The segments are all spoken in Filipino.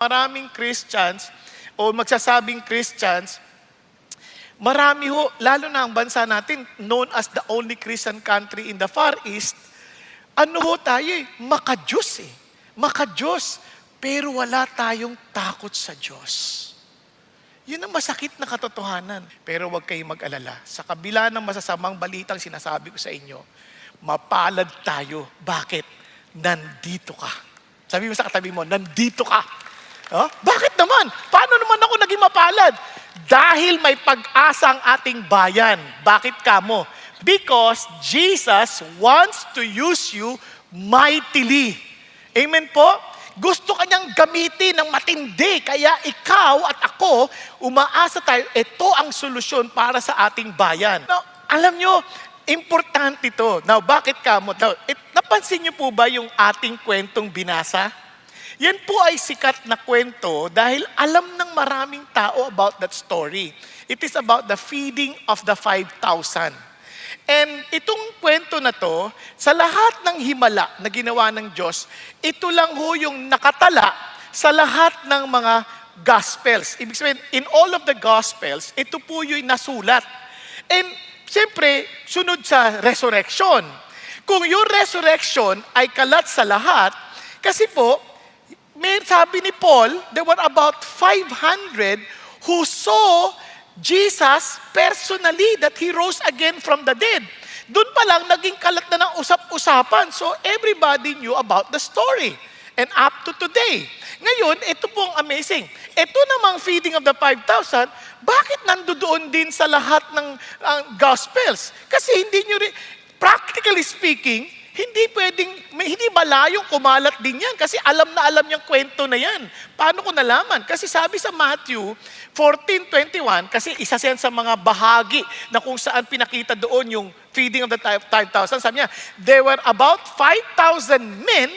Maraming Christians o magsasabing Christians, marami ho, lalo na ang bansa natin, known as the only Christian country in the Far East, ano ho tayo makajos eh. Makajos, pero wala tayong takot sa Diyos. Yun ang masakit na katotohanan. Pero huwag kayong mag-alala. Sa kabila ng masasamang balitang sinasabi ko sa inyo, mapalad tayo. Bakit? Nandito ka. Sabi mo sa katabi mo, nandito ka. Oh? Bakit naman? Paano naman ako naging mapalad? Dahil may pag-asa ang ating bayan. Bakit kamo? Because Jesus wants to use you mightily. Amen po? Gusto kanyang gamitin ng matindi. Kaya ikaw at ako, umaasa tayo, ito ang solusyon para sa ating bayan. Now, alam nyo, importante ito. Now, bakit kamo? Now, napansin nyo po ba yung ating kwentong binasa? Yan po ay sikat na kwento dahil alam ng maraming tao about that story. It is about the feeding of the 5,000. And itong kwento na to, sa lahat ng himala na ginawa ng Diyos, ito lang ho yung nakatala sa lahat ng mga Gospels. Ibig sabihin, in all of the Gospels, ito po yung nasulat. And siyempre, sunod sa resurrection. Kung yung resurrection ay kalat sa lahat, kasi po, may sabi ni Paul, there were about 500 who saw Jesus personally, that He rose again from the dead. Doon pa lang, naging kalat na ng usap-usapan. So everybody knew about the story. And up to today. Ngayon, ito pong amazing. Ito namang feeding of the 5,000, bakit nandoon din sa lahat ng Gospels? Kasi hindi nyo rin, practically speaking, hindi malayong kumalat din yan kasi alam na alam niyang kwento na yan. Paano ko nalaman? Kasi sabi sa Matthew 14:21, kasi isa yan sa mga bahagi na kung saan pinakita doon yung feeding of the 5,000, sabi niya, there were about 5,000 men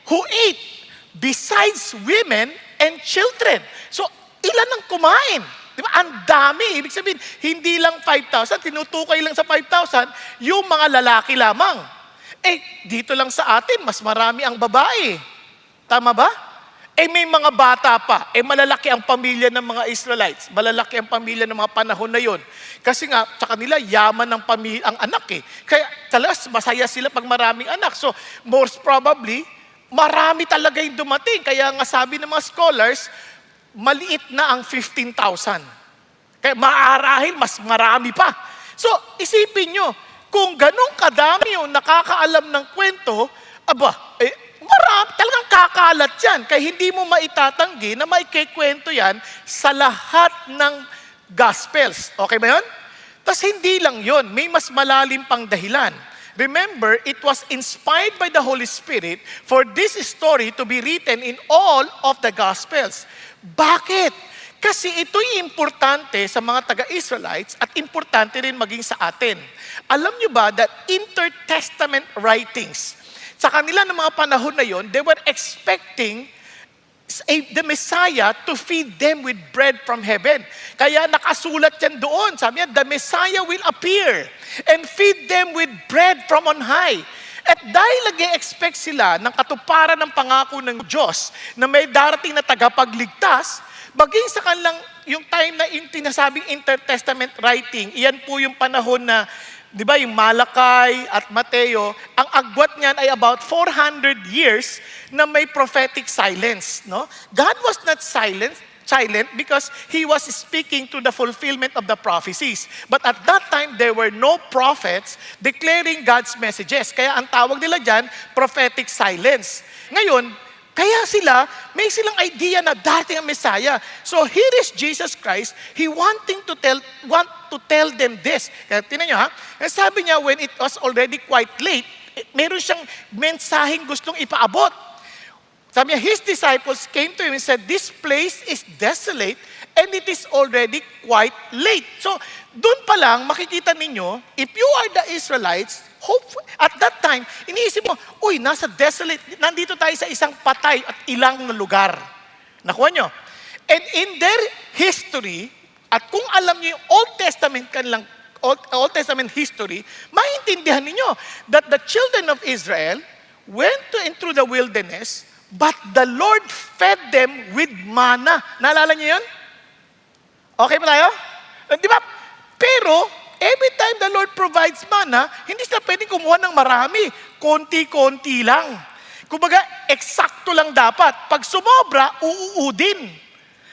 who ate besides women and children. So, ilan ang kumain? Diba? Ang dami. Ibig sabihin, hindi lang 5,000, tinutukay lang sa 5,000, yung mga lalaki lamang. Dito lang sa atin, mas marami ang babae. Tama ba? May mga bata pa. Malalaki ang pamilya ng mga Israelites. Malalaki ang pamilya ng mga panahon na yon. Kasi nga, sa kanila, yaman ng pamilya, ang anak eh. Kaya talagang masaya sila pag maraming anak. So, most probably, marami talaga yung dumating. Kaya nga sabi ng mga scholars, maliit na ang 15,000. Kaya maarahil, mas marami pa. So, isipin nyo, kung ganun kadami yung nakakaalam ng kwento, marami, talagang kakalat yan. Kaya hindi mo maitatanggi na maikikwento yan sa lahat ng Gospels. Okay ba yun? Tapos hindi lang yun. May mas malalim pang dahilan. Remember, it was inspired by the Holy Spirit for this story to be written in all of the Gospels. Bakit? Kasi ito'y importante sa mga taga-Israelites at importante rin maging sa atin. Alam nyo ba that intertestament writings, sa kanila ng mga panahon na yon, they were expecting the Messiah to feed them with bread from heaven. Kaya nakasulat yan doon. Sabi niya, the Messiah will appear and feed them with bread from on high. At dahil nag-expect sila ng katuparan ng pangako ng Diyos na may darating na tagapagligtas, maging sa kanilang yung time na yung tinasabing intertestament writing, iyan po yung panahon na, di ba, yung Malakay at Mateo, ang agwat niyan ay about 400 years na may prophetic silence. No? God was not silent because He was speaking to the fulfillment of the prophecies. But at that time, there were no prophets declaring God's messages. Kaya ang tawag nila dyan, prophetic silence. Ngayon, kaya may silang idea na dating ang Messiah. So here is Jesus Christ, He want to tell them this. Kaya tingnan nyo ha, sabi niya when it was already quite late, meron siyang mensaheng gustong ipaabot. Sabi niya, His disciples came to Him and said, this place is desolate and it is already quite late. So doon pa lang makikita ninyo, if you are the Israelites, at that time, iniisip mo, nasa desolate, nandito tayo sa isang patay at ilang na lugar. Nakuha nyo? And in their history, at kung alam niyo yung Old Testament history, maintindihan niyo that the children of Israel went through the wilderness But the Lord fed them with manna. Naalala niyo yun? Okay ba tayo? Di ba? Pero, every time the Lord provides manna, hindi sila pwedeng kumuha ng marami. Konti-konti lang. Kumbaga, eksakto lang dapat. Pag sumobra, uuudin.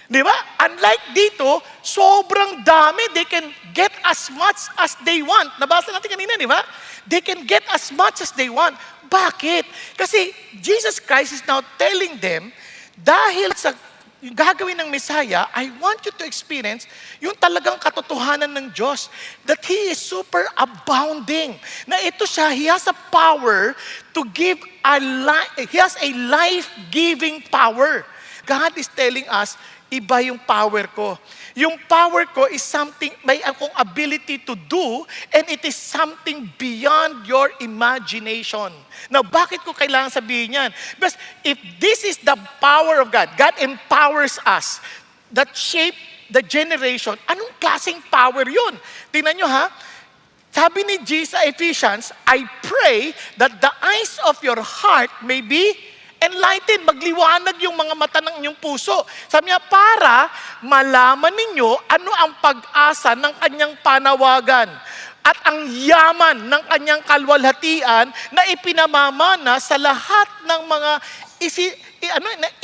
Di ba? Unlike dito, sobrang dami. They can get as much as they want. Nabasa natin kanina, di ba? They can get as much as they want. Bakit? Kasi Jesus Christ is now telling them, dahil sa yung gagawin ng Messiah, I want you to experience yung talagang katotohanan ng Diyos. That He is super abounding. Na ito siya, He has a power to give He has a life-giving power. God is telling us, iba yung power ko. Yung power ko is something, may akong ability to do, and it is something beyond your imagination. Now, bakit ko kailangan sabihin yan? Because if this is the power of God, God empowers us, that shape the generation, anong klaseng power yun? Tingnan nyo ha, sabi ni Jesus sa Ephesians, I pray that the eyes of your heart may be enlightened, magliwanag yung mga mata ng inyong puso. Sabi niya, para malaman ninyo ano ang pag-asa ng kanyang panawagan at ang yaman ng kanyang kalwalhatian na ipinamamana sa lahat ng mga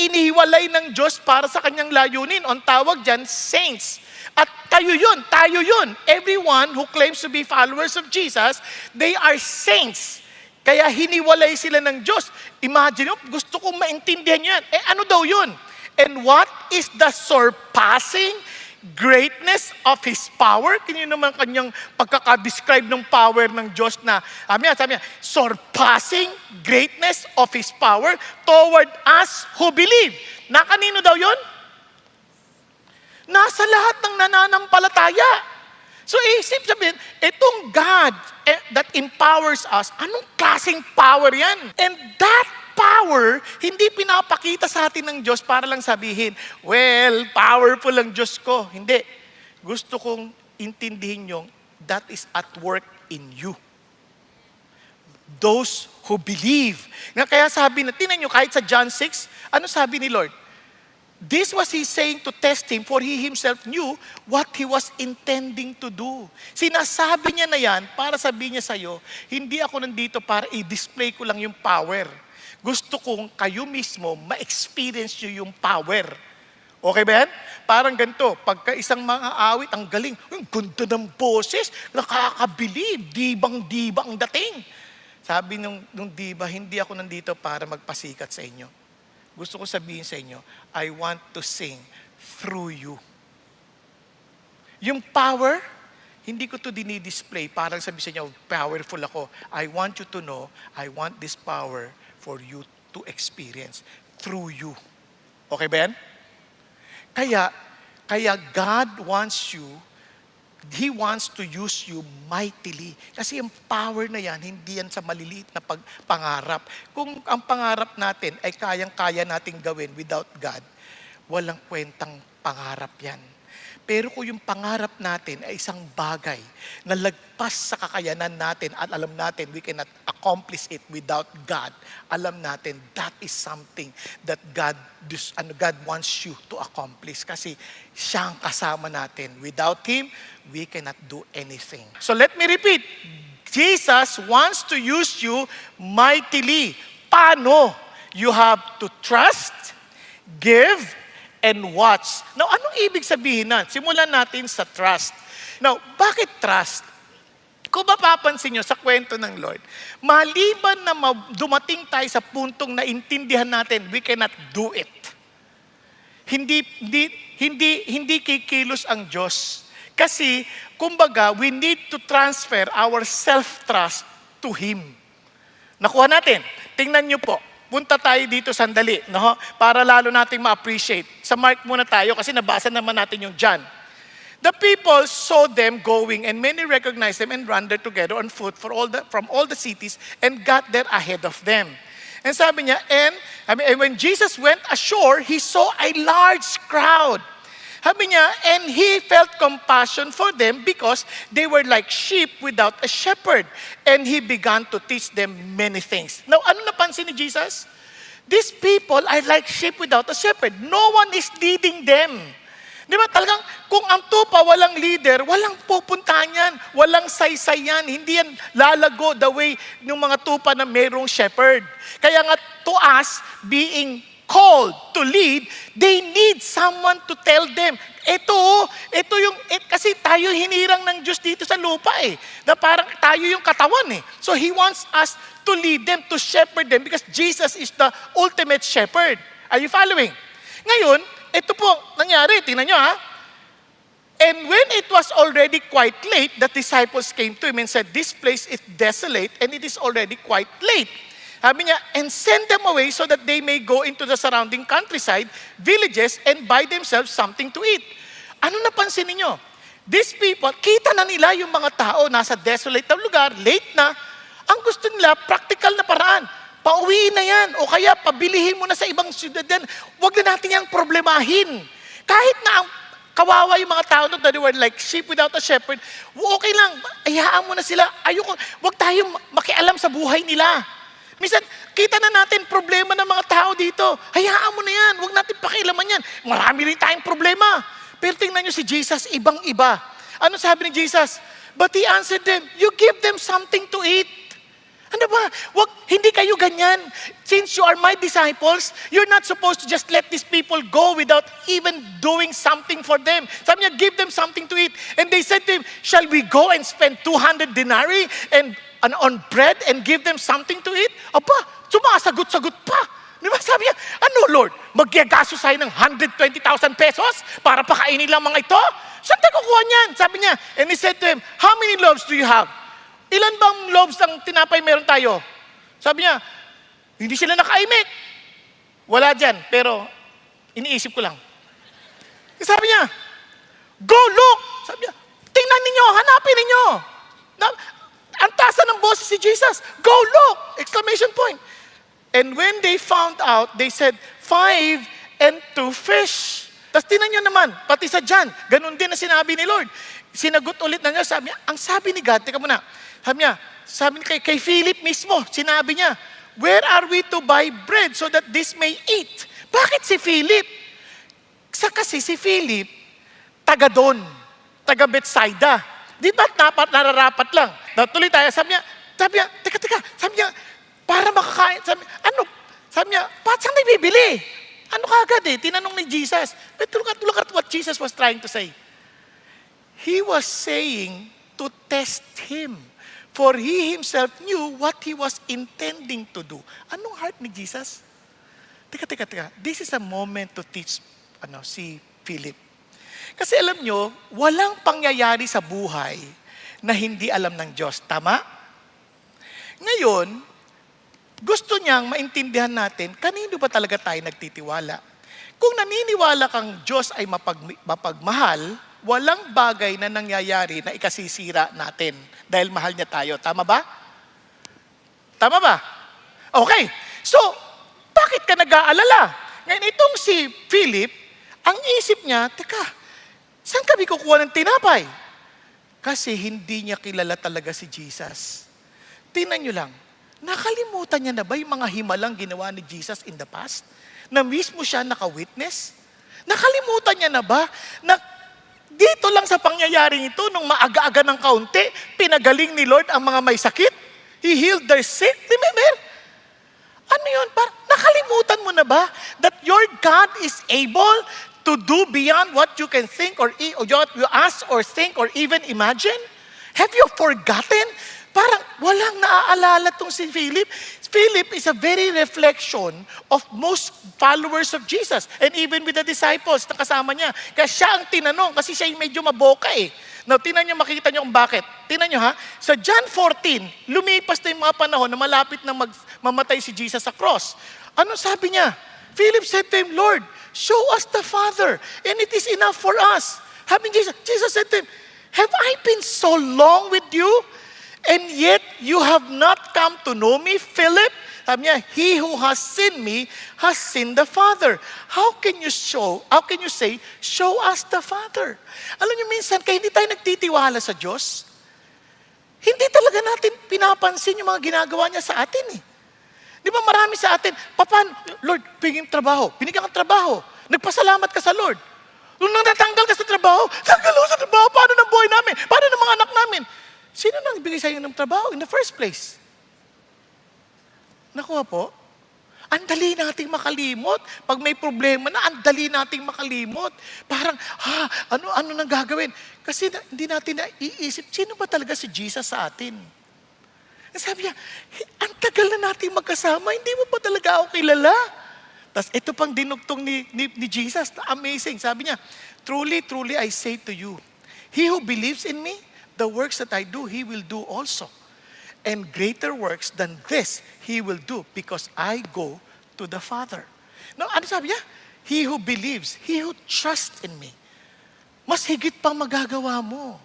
inihiwalay ng Diyos para sa kanyang layunin. Ang tawag dyan, saints. At kayo yun, tayo yun. Everyone who claims to be followers of Jesus, they are saints. Kaya hiniwalay sila ng Diyos. Imagine mo, gusto kong maintindihan yan. Ano daw yun? And what is the surpassing greatness of His power? Kanya naman kanyang pagkakadescribe ng power ng Diyos na, sabi niya, surpassing greatness of His power toward us who believe. Na kanino daw yun? Nasa lahat ng nananampalataya. So, isip sabihin, itong God that empowers us, anong klaseng power yan? And that power, hindi pinapakita sa atin ng Diyos para lang sabihin, well, powerful ang Diyos ko. Hindi. Gusto kong intindihin yung, that is at work in you. Those who believe. Nga kaya sabi na, tinan nyo, kahit sa John 6, ano sabi ni Lord? This was He saying to test Him, for He Himself knew what He was intending to do. Sinasabi niya na yan para sabihin niya sa'yo, hindi ako nandito para i-display ko lang yung power. Gusto kong kayo mismo ma-experience nyo yung power. Okay ba yan? Parang ganito, pagka isang mga awit, ang galing, yung ganda ng boses, nakakabilib, dibang-diba ang dating. Sabi nung diba, hindi ako nandito para magpasikat sa inyo. Gusto ko sabihin sa inyo, I want to sing through you. Yung power, hindi ko to dinidisplay. Parang sabi sa inyo, powerful ako. I want you to know, I want this power for you to experience through you. Okay ba yan? Kaya God wants you, He wants to use you mightily. Kasi yung power na yan, hindi yan sa maliliit na pangarap. Kung ang pangarap natin ay kayang-kaya nating gawin without God, walang kwentang pangarap yan. Pero kung yung pangarap natin ay isang bagay na lagpas sa kakayanan natin at alam natin we cannot accomplish it without God, alam natin that is something that God wants you to accomplish kasi siya ang kasama natin. Without Him, we cannot do anything. So let me repeat, Jesus wants to use you mightily. Paano? You have to trust, give, and watch. Now, anong ibig sabihin na? Simulan natin sa trust. Now, bakit trust? Kung mapapansin nyo sa kwento ng Lord, maliban na dumating tayo sa puntong naintindihan natin, we cannot do it. Hindi kikilos ang Diyos. Kasi, kumbaga, we need to transfer our self-trust to Him. Nakuha natin. Tingnan nyo po. Punta tayo dito sandali, no? Para lalo nating ma-appreciate. Sa Mark muna tayo kasi nabasa naman natin yung John. The people saw them going and many recognized them and ran there together on foot from all the cities and got there ahead of them. And sabi niya, and when Jesus went ashore, He saw a large crowd. Sabi niya, and He felt compassion for them because they were like sheep without a shepherd. And He began to teach them many things. Now, ano napansin ni Jesus? These people are like sheep without a shepherd. No one is leading them. Di ba talagang kung ang tupa walang leader, walang pupuntahan yan, walang saysay yan, hindi yan lalago the way ng mga tupa na merong shepherd. Kaya nga to us, being called to lead, they need someone to tell them. Kasi tayo hinirang ng Diyos dito sa lupa na parang tayo yung katawan So He wants us to lead them, to shepherd them, because Jesus is the ultimate shepherd. Are you following? Ngayon, ito po nangyari, tingnan nyo And when it was already quite late, the disciples came to Him and said, this place is desolate and it is already quite late. Sabi niya, and send them away so that they may go into the surrounding countryside, villages, and buy themselves something to eat. Ano napansin niyo? These people, kita na nila yung mga tao nasa desolate na lugar, late na. Ang gusto nila, practical na paraan. Pauwiin na yan. O kaya, pabilihin mo na sa ibang syudad yan. Huwag na natin yung problemahin. Kahit na ang kawawa yung mga tao doon, they were like sheep without a shepherd, okay lang, hayaan mo na sila. Huwag tayong makialam sa buhay nila. Minsan, kita na natin problema ng mga tao dito. Hayaan mo na yan. Huwag natin pakialaman yan. Marami rin tayong problema. Pero tingnan nyo si Jesus, ibang-iba. Ano sabi ni Jesus? But He answered them, you give them something to eat. Ano ba? Hindi kayo ganyan. Since you are my disciples, you're not supposed to just let these people go without even doing something for them. Sabi niya, give them something to eat. And they said to Him, shall we go and spend 200 denarii and on bread and give them something to eat? Aba, sumasagot-sagot pa. Di ba? Sabi niya, ano Lord? Magyagaso tayo ng 120,000 pesos para pakainin lang mga ito? Saan tayo kukuha niyan? Sabi niya, and He said to him, how many loaves do you have? Ilan bang loaves ng tinapay meron tayo? Sabi niya, hindi sila nakaimik. Wala dyan, pero iniisip ko lang. Sabi niya, go look! Sabi niya, tingnan ninyo, hanapin ninyo. Ang tasa ng boses si Jesus, go look! Exclamation point. And when they found out, they said, 5 and 2 fish. Tapos tingnan nyo naman, pati sa John, ganun din na sinabi ni Lord. Sinagot ulit na niya, sabi niya, ang sabi ni God, teka muna, sabi niya kay Philip mismo, sinabi niya, where are we to buy bread so that this may eat? Bakit si Philip? Kasi si Philip, taga doon, taga Bethsaida. Di ba nararapat lang? Tuloy tayo, sabi niya, teka, sabi niya, para makakain, sabi niya, saan tayo bibili? Ano kagad tinanong ni Jesus. But look at what Jesus was trying to say. He was saying to test him. For He Himself knew what He was intending to do. Anong heart ni Jesus? Teka. This is a moment to teach si Philip. Kasi alam nyo, walang pangyayari sa buhay na hindi alam ng Diyos. Tama? Ngayon, gusto niyang maintindihan natin, kanino ba talaga tayo nagtitiwala? Kung naniniwala kang Diyos ay mapagmahal, walang bagay na nangyayari na ikasisira natin dahil mahal niya tayo. Tama ba? Tama ba? Okay. So, bakit ka nag-aalala? Ngayon, itong si Philip, ang isip niya, teka, saan kami kukuha ng tinapay? Kasi hindi niya kilala talaga si Jesus. Tingnan niyo lang, nakalimutan niya na ba yung mga himalang ginawa ni Jesus in the past? Na mismo siya naka-witness? Nakalimutan niya na ba na dito lang sa pangyayaring ito, nung maaga-aga ng kaunti, pinagaling ni Lord ang mga may sakit? He healed their sick? Remember? Ano yun? Nakalimutan mo na ba that your God is able to do beyond what you can think or what you ask or think or even imagine? Have you forgotten? Parang walang naaalala tong si Philip. Philip is a very reflection of most followers of Jesus and even with the disciples na kasama niya. Kaya siya ang tinanong kasi siya yung medyo maboka Now, tinan niyo, makikita niyo kung bakit. Tinan niyo sa John 14, lumipas na yung mga panahon na malapit na mamatay si Jesus sa cross. Ano sabi niya? Philip said to him, Lord, show us the Father and it is enough for us. Jesus said to him, have I been so long with you? And yet, you have not come to know me, Philip? Sabi niya, he who has seen me has seen the Father. How can you say, show us the Father? Alam niyo, minsan, kaya hindi tayo nagtitiwala sa Diyos, hindi talaga natin pinapansin yung mga ginagawa niya sa atin Di ba marami sa atin, paano? Lord, pingin trabaho. Binigyan kang trabaho. Nagpasalamat ka sa Lord. Nung natanggal ka sa trabaho, tanggal ako sa trabaho, paano ng buhay namin? Paano ng mga anak namin? Sino nang ibigay sa iyo ng trabaho in the first place? Nakuha po? Ang dali nating makalimot. Pag may problema na, ang dali nating makalimot. Parang, ano nang gagawin? Kasi hindi natin naiisip, sino ba talaga si Jesus sa atin? Sabi niya, ang tagal na nating magkasama, hindi mo pa talaga ako kilala. Tapos ito pang dinugtong ni Jesus, amazing. Sabi niya, truly, truly I say to you, he who believes in me, the works that I do, he will do also. And greater works than this, he will do because I go to the Father. No, ano sabi niya? He who believes, he who trusts in me, mas higit pang magagawa mo.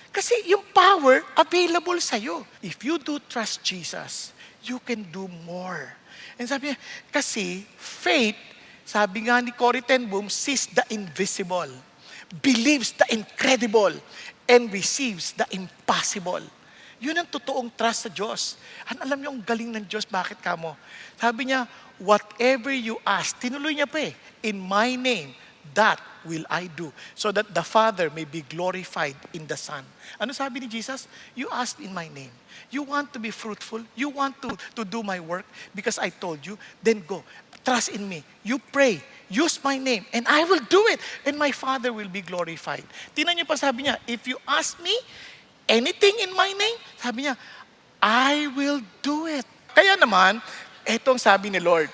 Kasi yung power available sa'yo. If you do trust Jesus, you can do more. And sabi niya, kasi faith, sabi nga ni Corrie ten Boom, sees the invisible, believes the incredible, and receives the impossible. Yun ang totoong trust sa Diyos. Alam niyo ang galing ng Diyos, bakit kamo? Sabi niya, whatever you ask, tinuloy niya pa in my name, that will I do, so that the Father may be glorified in the Son. Ano sabi ni Jesus? You asked in my name. You want to be fruitful? You want to do my work because I told you? Then go. Trust in me. You pray. Use my name and I will do it. And my Father will be glorified. Tingnan niyo pa sabi niya, if you ask me anything in my name, sabi niya, I will do it. Kaya naman, etong sabi ni Lord,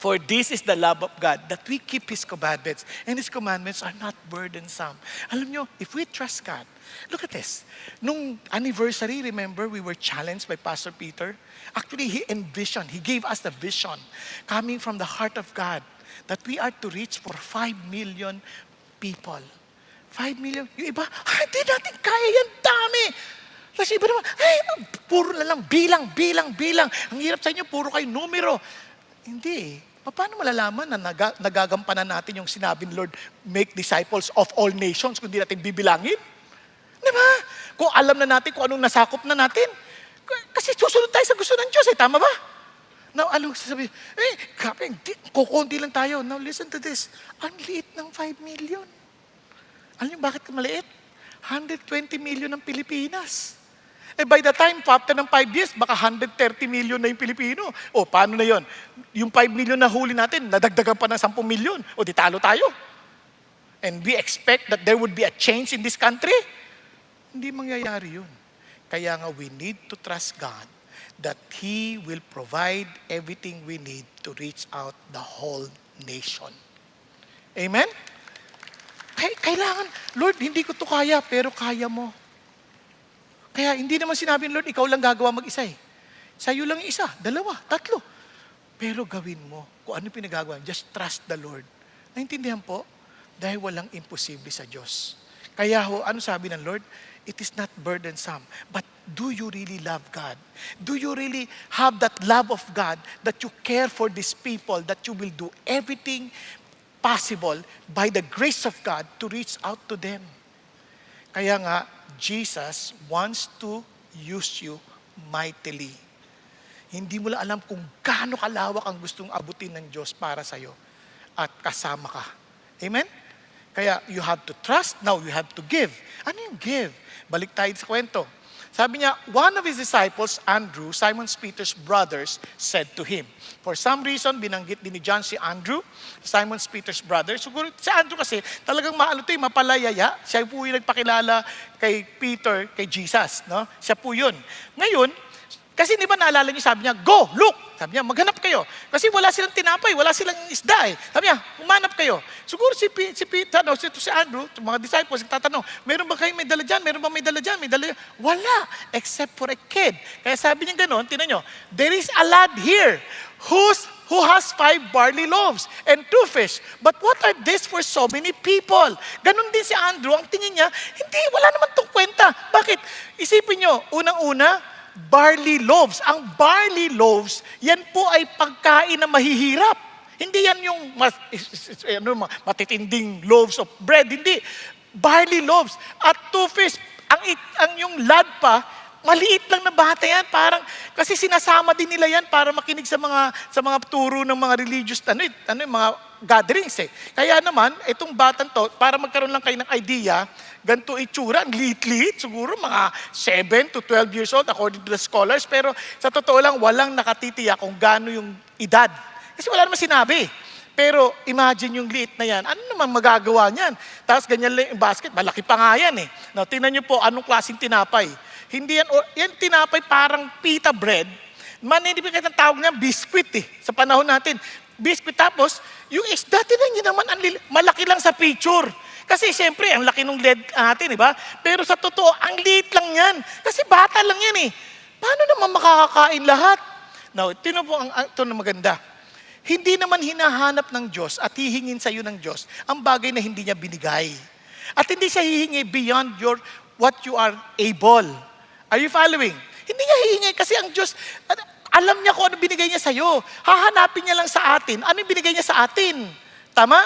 for this is the love of God, that we keep His commandments. And His commandments are not burdensome. Alam nyo, if we trust God, look at this. Nung anniversary, remember, we were challenged by Pastor Peter. Actually, he envisioned, he gave us the vision coming from the heart of God that we are to reach for 5 million people. 5 million. Yung iba, hindi natin kaya yan, dami. Tapos iba naman, puro na lang, bilang. Ang hirap sa inyo, puro kayo numero. Hindi. Paano malalaman na nagagampanan natin yung sinabi ni Lord, make disciples of all nations, kung di natin bibilangin? Diba? Kung alam na natin kung anong nasakop na natin. Kasi susunod tayo sa gusto ng Diyos, tama ba? Now, anong sasabihin? Kukunti lang tayo. Now, listen to this. Ang liit ng 5 million. Alam niyo bakit maliit? 120 million ng Pilipinas. By the time, after ng 5 years, baka 130 million na yung Pilipino. O, paano na yon? Yung 5 million na huli natin, nadagdagan pa ng 10 million. O, di talo tayo. And we expect that there would be a change in this country. Hindi mangyayari yun. Kaya nga, we need to trust God that He will provide everything we need to reach out the whole nation. Amen? Kailangan, Lord, hindi ko to kaya, pero kaya mo. Kaya hindi naman sinabi ni Lord, ikaw lang gagawa mag-isa eh. Sa'yo lang isa, dalawa, tatlo. Pero gawin mo kung ano pinagagawa. Just trust the Lord. Naintindihan po? Dahil walang imposible sa Diyos. Kaya ano sabi ng Lord? It is not burdensome. But do you really love God? Do you really have that love of God that you care for these people, that you will do everything possible by the grace of God to reach out to them? Kaya nga, Jesus wants to use you mightily. Hindi mo lang alam kung gaano kalawak ang gustong abutin ng Diyos para sa'yo at kasama ka. Amen? Kaya you have to trust, now you have to give. Ano yung give? Balik tayo sa kwento. Sabi niya, one of his disciples, Andrew, Simon Peter's brothers, said to him. For some reason, binanggit din ni John si Andrew, Simon Peter's brother. Siguro si Andrew kasi talagang mapalayaya. Siya po yung nagpakilala kay Peter, kay Jesus. No? Siya po yun. Ngayon, kasi di ba naalala niyo, sabi niya, go, look. Sabi niya, maghanap kayo. Kasi wala silang tinapay, wala silang isda eh. Sabi niya, humanap kayo. Siguro si Peter, si Andrew, mga disciples, tatanong, meron ba kayong may dala dyan? Meron ba may dala dyan? May dala dyan? Wala, except for a kid. Kaya sabi niya gano'n, tinan niyo, there is a lad here who has 5 barley loaves and 2 fish. But what are this for so many people? Ganon din si Andrew, ang tingin niya, hindi, wala naman itong kwenta. Bakit? Isipin niyo, unang-una, barley loaves. Ang barley loaves, yan po ay pagkain na mahihirap. Hindi yan yung matitinding loaves of bread. Hindi. Barley loaves. At 2 fish. Ang yung lad pa, maliit lang na bata yan, parang, kasi sinasama din nila yan para makinig sa mga turo ng mga religious, yung mga gatherings eh. Kaya naman, itong batang to, para magkaroon lang kayo ng idea, ganito itsura, ang liit-liit, siguro mga 7 to 12 years old according to the scholars, pero sa totoo lang, walang nakatitiyak kung gaano yung edad. Kasi wala naman sinabi. Pero imagine yung liit na yan, ano naman magagawa niyan? Tapos ganyan lang yung basket, malaki pa nga yan eh. Now, tingnan niyo po, anong klaseng tinapay? Hindi yan, yan tinapay parang pita bread. Maninipikat ang tawag niya, biscuit eh, sa panahon natin. Biscuit tapos, yung isda, tingnan niyo naman, malaki lang sa picture. Kasi siyempre, ang laki ng LED natin, di ba? Pero sa totoo, ang liit lang yan. Kasi bata lang yan eh. Paano naman makakakain lahat? Now, tingnan po ito na maganda. Hindi naman hinahanap ng Diyos at hihingin sa iyo ng Diyos ang bagay na hindi niya binigay. At hindi siya hihingi beyond what you are able. Are you following? Hindi niya hihingi kasi ang Diyos, alam niya kung ano binigay niya sa iyo. Hahanapin niya lang sa atin. Ano yung binigay niya sa atin? Tama?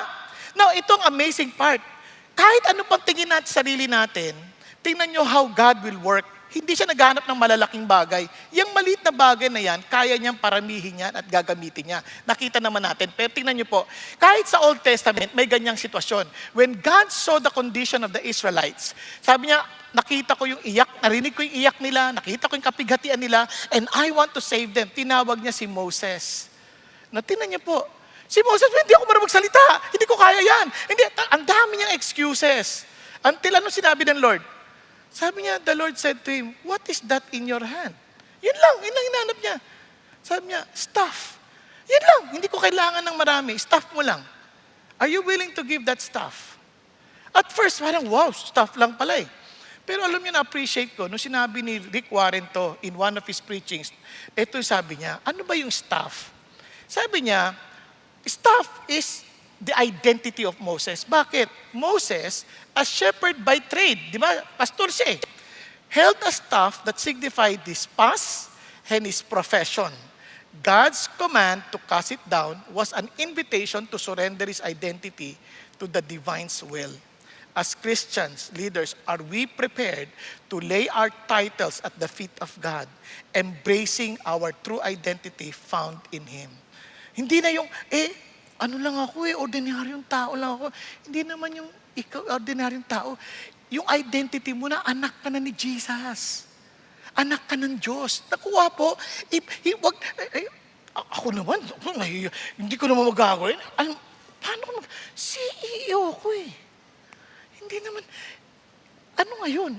Now, itong amazing part. Kahit ano pang tingin natin sa sarili natin, tingnan niyo how God will work. Hindi siya naghanap ng malalaking bagay. Yung maliit na bagay na yan, kaya niyang paramihin yan at gagamitin niya. Nakita naman natin. Pero tingnan niyo po, kahit sa Old Testament, may ganyang sitwasyon. When God saw the condition of the Israelites, sabi niya, nakita ko yung iyak, narinig ko yung iyak nila, nakita ko yung kapighatian nila, and I want to save them. Tinawag niya si Moses. Na tingnan niyo po, si Moses, hindi ako marunong magsalita. Hindi ko kaya yan. Hindi, ang dami niyang excuses. Until ano sinabi ng Lord? Sabi niya, the Lord said to him, what is that in your hand? Yun lang hinanap niya. Sabi niya, stuff. Yun lang, hindi ko kailangan ng marami. Stuff mo lang. Are you willing to give that stuff? At first, parang, wow, stuff lang pala eh. Pero alam niyo, na-appreciate ko, nung sinabi ni Rick Warren to in one of his preachings, ito sabi niya, ano ba yung stuff? Sabi niya, stuff is the identity of Moses. Bakit? Moses, a shepherd by trade, di ba? Pastor siya eh. Held a staff that signified his past and his profession. God's command to cast it down was an invitation to surrender his identity to the divine's will. As Christians, leaders, are we prepared to lay our titles at the feet of God, embracing our true identity found in Him? Hindi na yung, ano lang ako ordinaryong tao lang ako. Hindi naman yung ikaw, ordinaryong tao. Yung identity mo na anak ka na ni Jesus. Anak ka ng Diyos. Nakuha po, ako naman, hindi ko naman magagawa. Paano ko CEO ko eh. Hindi naman, ano ngayon?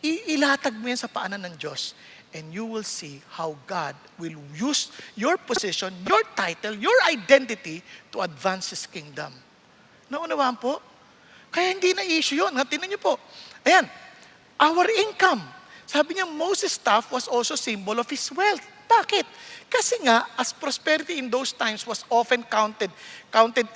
Ilatag mo yan sa paanan ng Diyos. And you will see how God will use your position, your title, your identity to advance His kingdom. Naunawaan po? Kaya hindi na issue yun. Tingnan niyo po. Ayan, our income. Sabi niya, Moses' staff was also symbol of his wealth. Bakit? Kasi nga, as prosperity in those times was often counted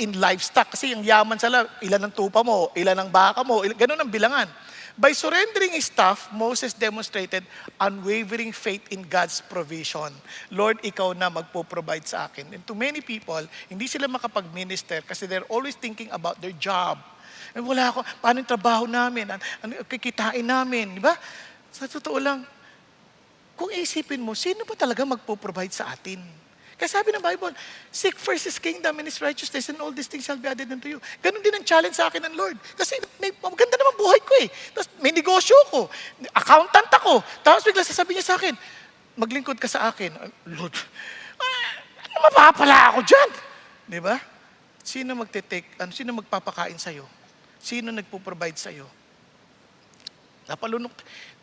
in livestock. Kasi yung yaman sila, ilan ang tupa mo, ilan ang baka mo, ganun ang bilangan. By surrendering his staff, Moses demonstrated unwavering faith in God's provision. Lord, ikaw na magpo-provide sa akin. And to many people, hindi sila makapag-minister kasi they're always thinking about their job. And wala ako, paano yung trabaho namin? Ano kikitain namin? Di ba? Sa totoo lang, kung isipin mo, sino ba talaga magpo-provide sa atin? Kaya sabi ng Bible, seek first His kingdom and His righteousness and all these things shall be added unto you. Ganon din ang challenge sa akin ng Lord. Kasi maganda naman buhay ko eh. Tapos may negosyo ko, accountant ako. Tapos bigla sasabihin niya sa akin, maglingkod ka sa akin. Lord, ano mapapala ako dyan? Di ba? Sino sino magpapakain sa'yo? Sino nagpo-provide sa'yo? Napalunok.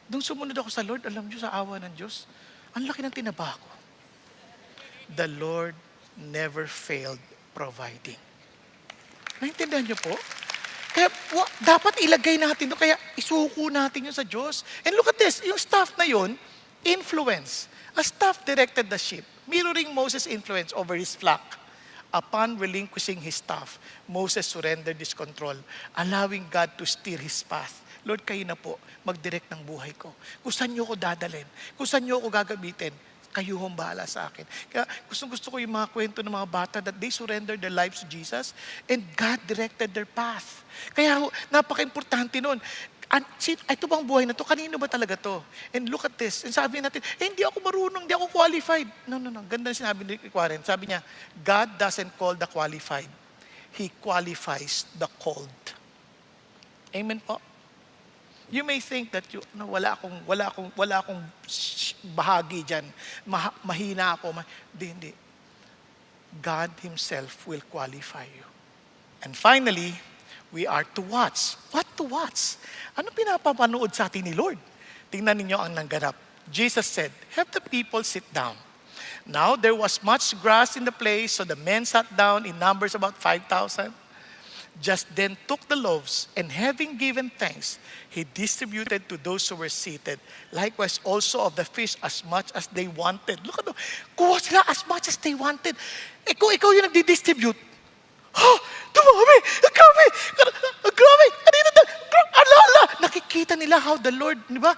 Nung sumunod ako sa Lord, alam niyo sa awa ng Diyos, ang laki ng tinaba ko. The Lord never failed providing. Naintindihan niyo po? Kaya dapat ilagay natin doon, kaya isuko natin yun sa Diyos. And look at this, yung staff na yun, influence. A staff directed the sheep, mirroring Moses' influence over his flock. Upon relinquishing his staff, Moses surrendered his control, allowing God to steer his path. Lord, kayo na po, mag-direct ng buhay ko. Kung saan niyo ko dadalhin, kung saan niyo ko gagamitin, kayo hong bahala sa akin. Kaya gusto ko yung mga kwento ng mga bata that they surrendered their lives to Jesus and God directed their path. Kaya napaka-importante nun. ito bang buhay na to? Kanino ba talaga to? And look at this. And sabi natin, hindi ako marunong, hindi ako qualified. No. Ganda na sinabi ni Warren. Sabi niya, God doesn't call the qualified. He qualifies the called. Amen po? You may think that wala akong bahagi diyan. Mahina ako. Hindi. God Himself will qualify you. And finally, we are to watch. What to watch? Ano pinapapanood sa atin ni Lord? Tingnan ninyo ang nangganap. Jesus said, "Have the people sit down." Now there was much grass in the place, so the men sat down in numbers about 5,000. Just then took the loaves, and having given thanks, He distributed to those who were seated. Likewise also of the fish as much as they wanted. Look at them. Kuha sila as much as they wanted. Ikaw yung nagdi-distribute. Dumami! Grabe! Ala! Nakikita nila how the Lord, di ba?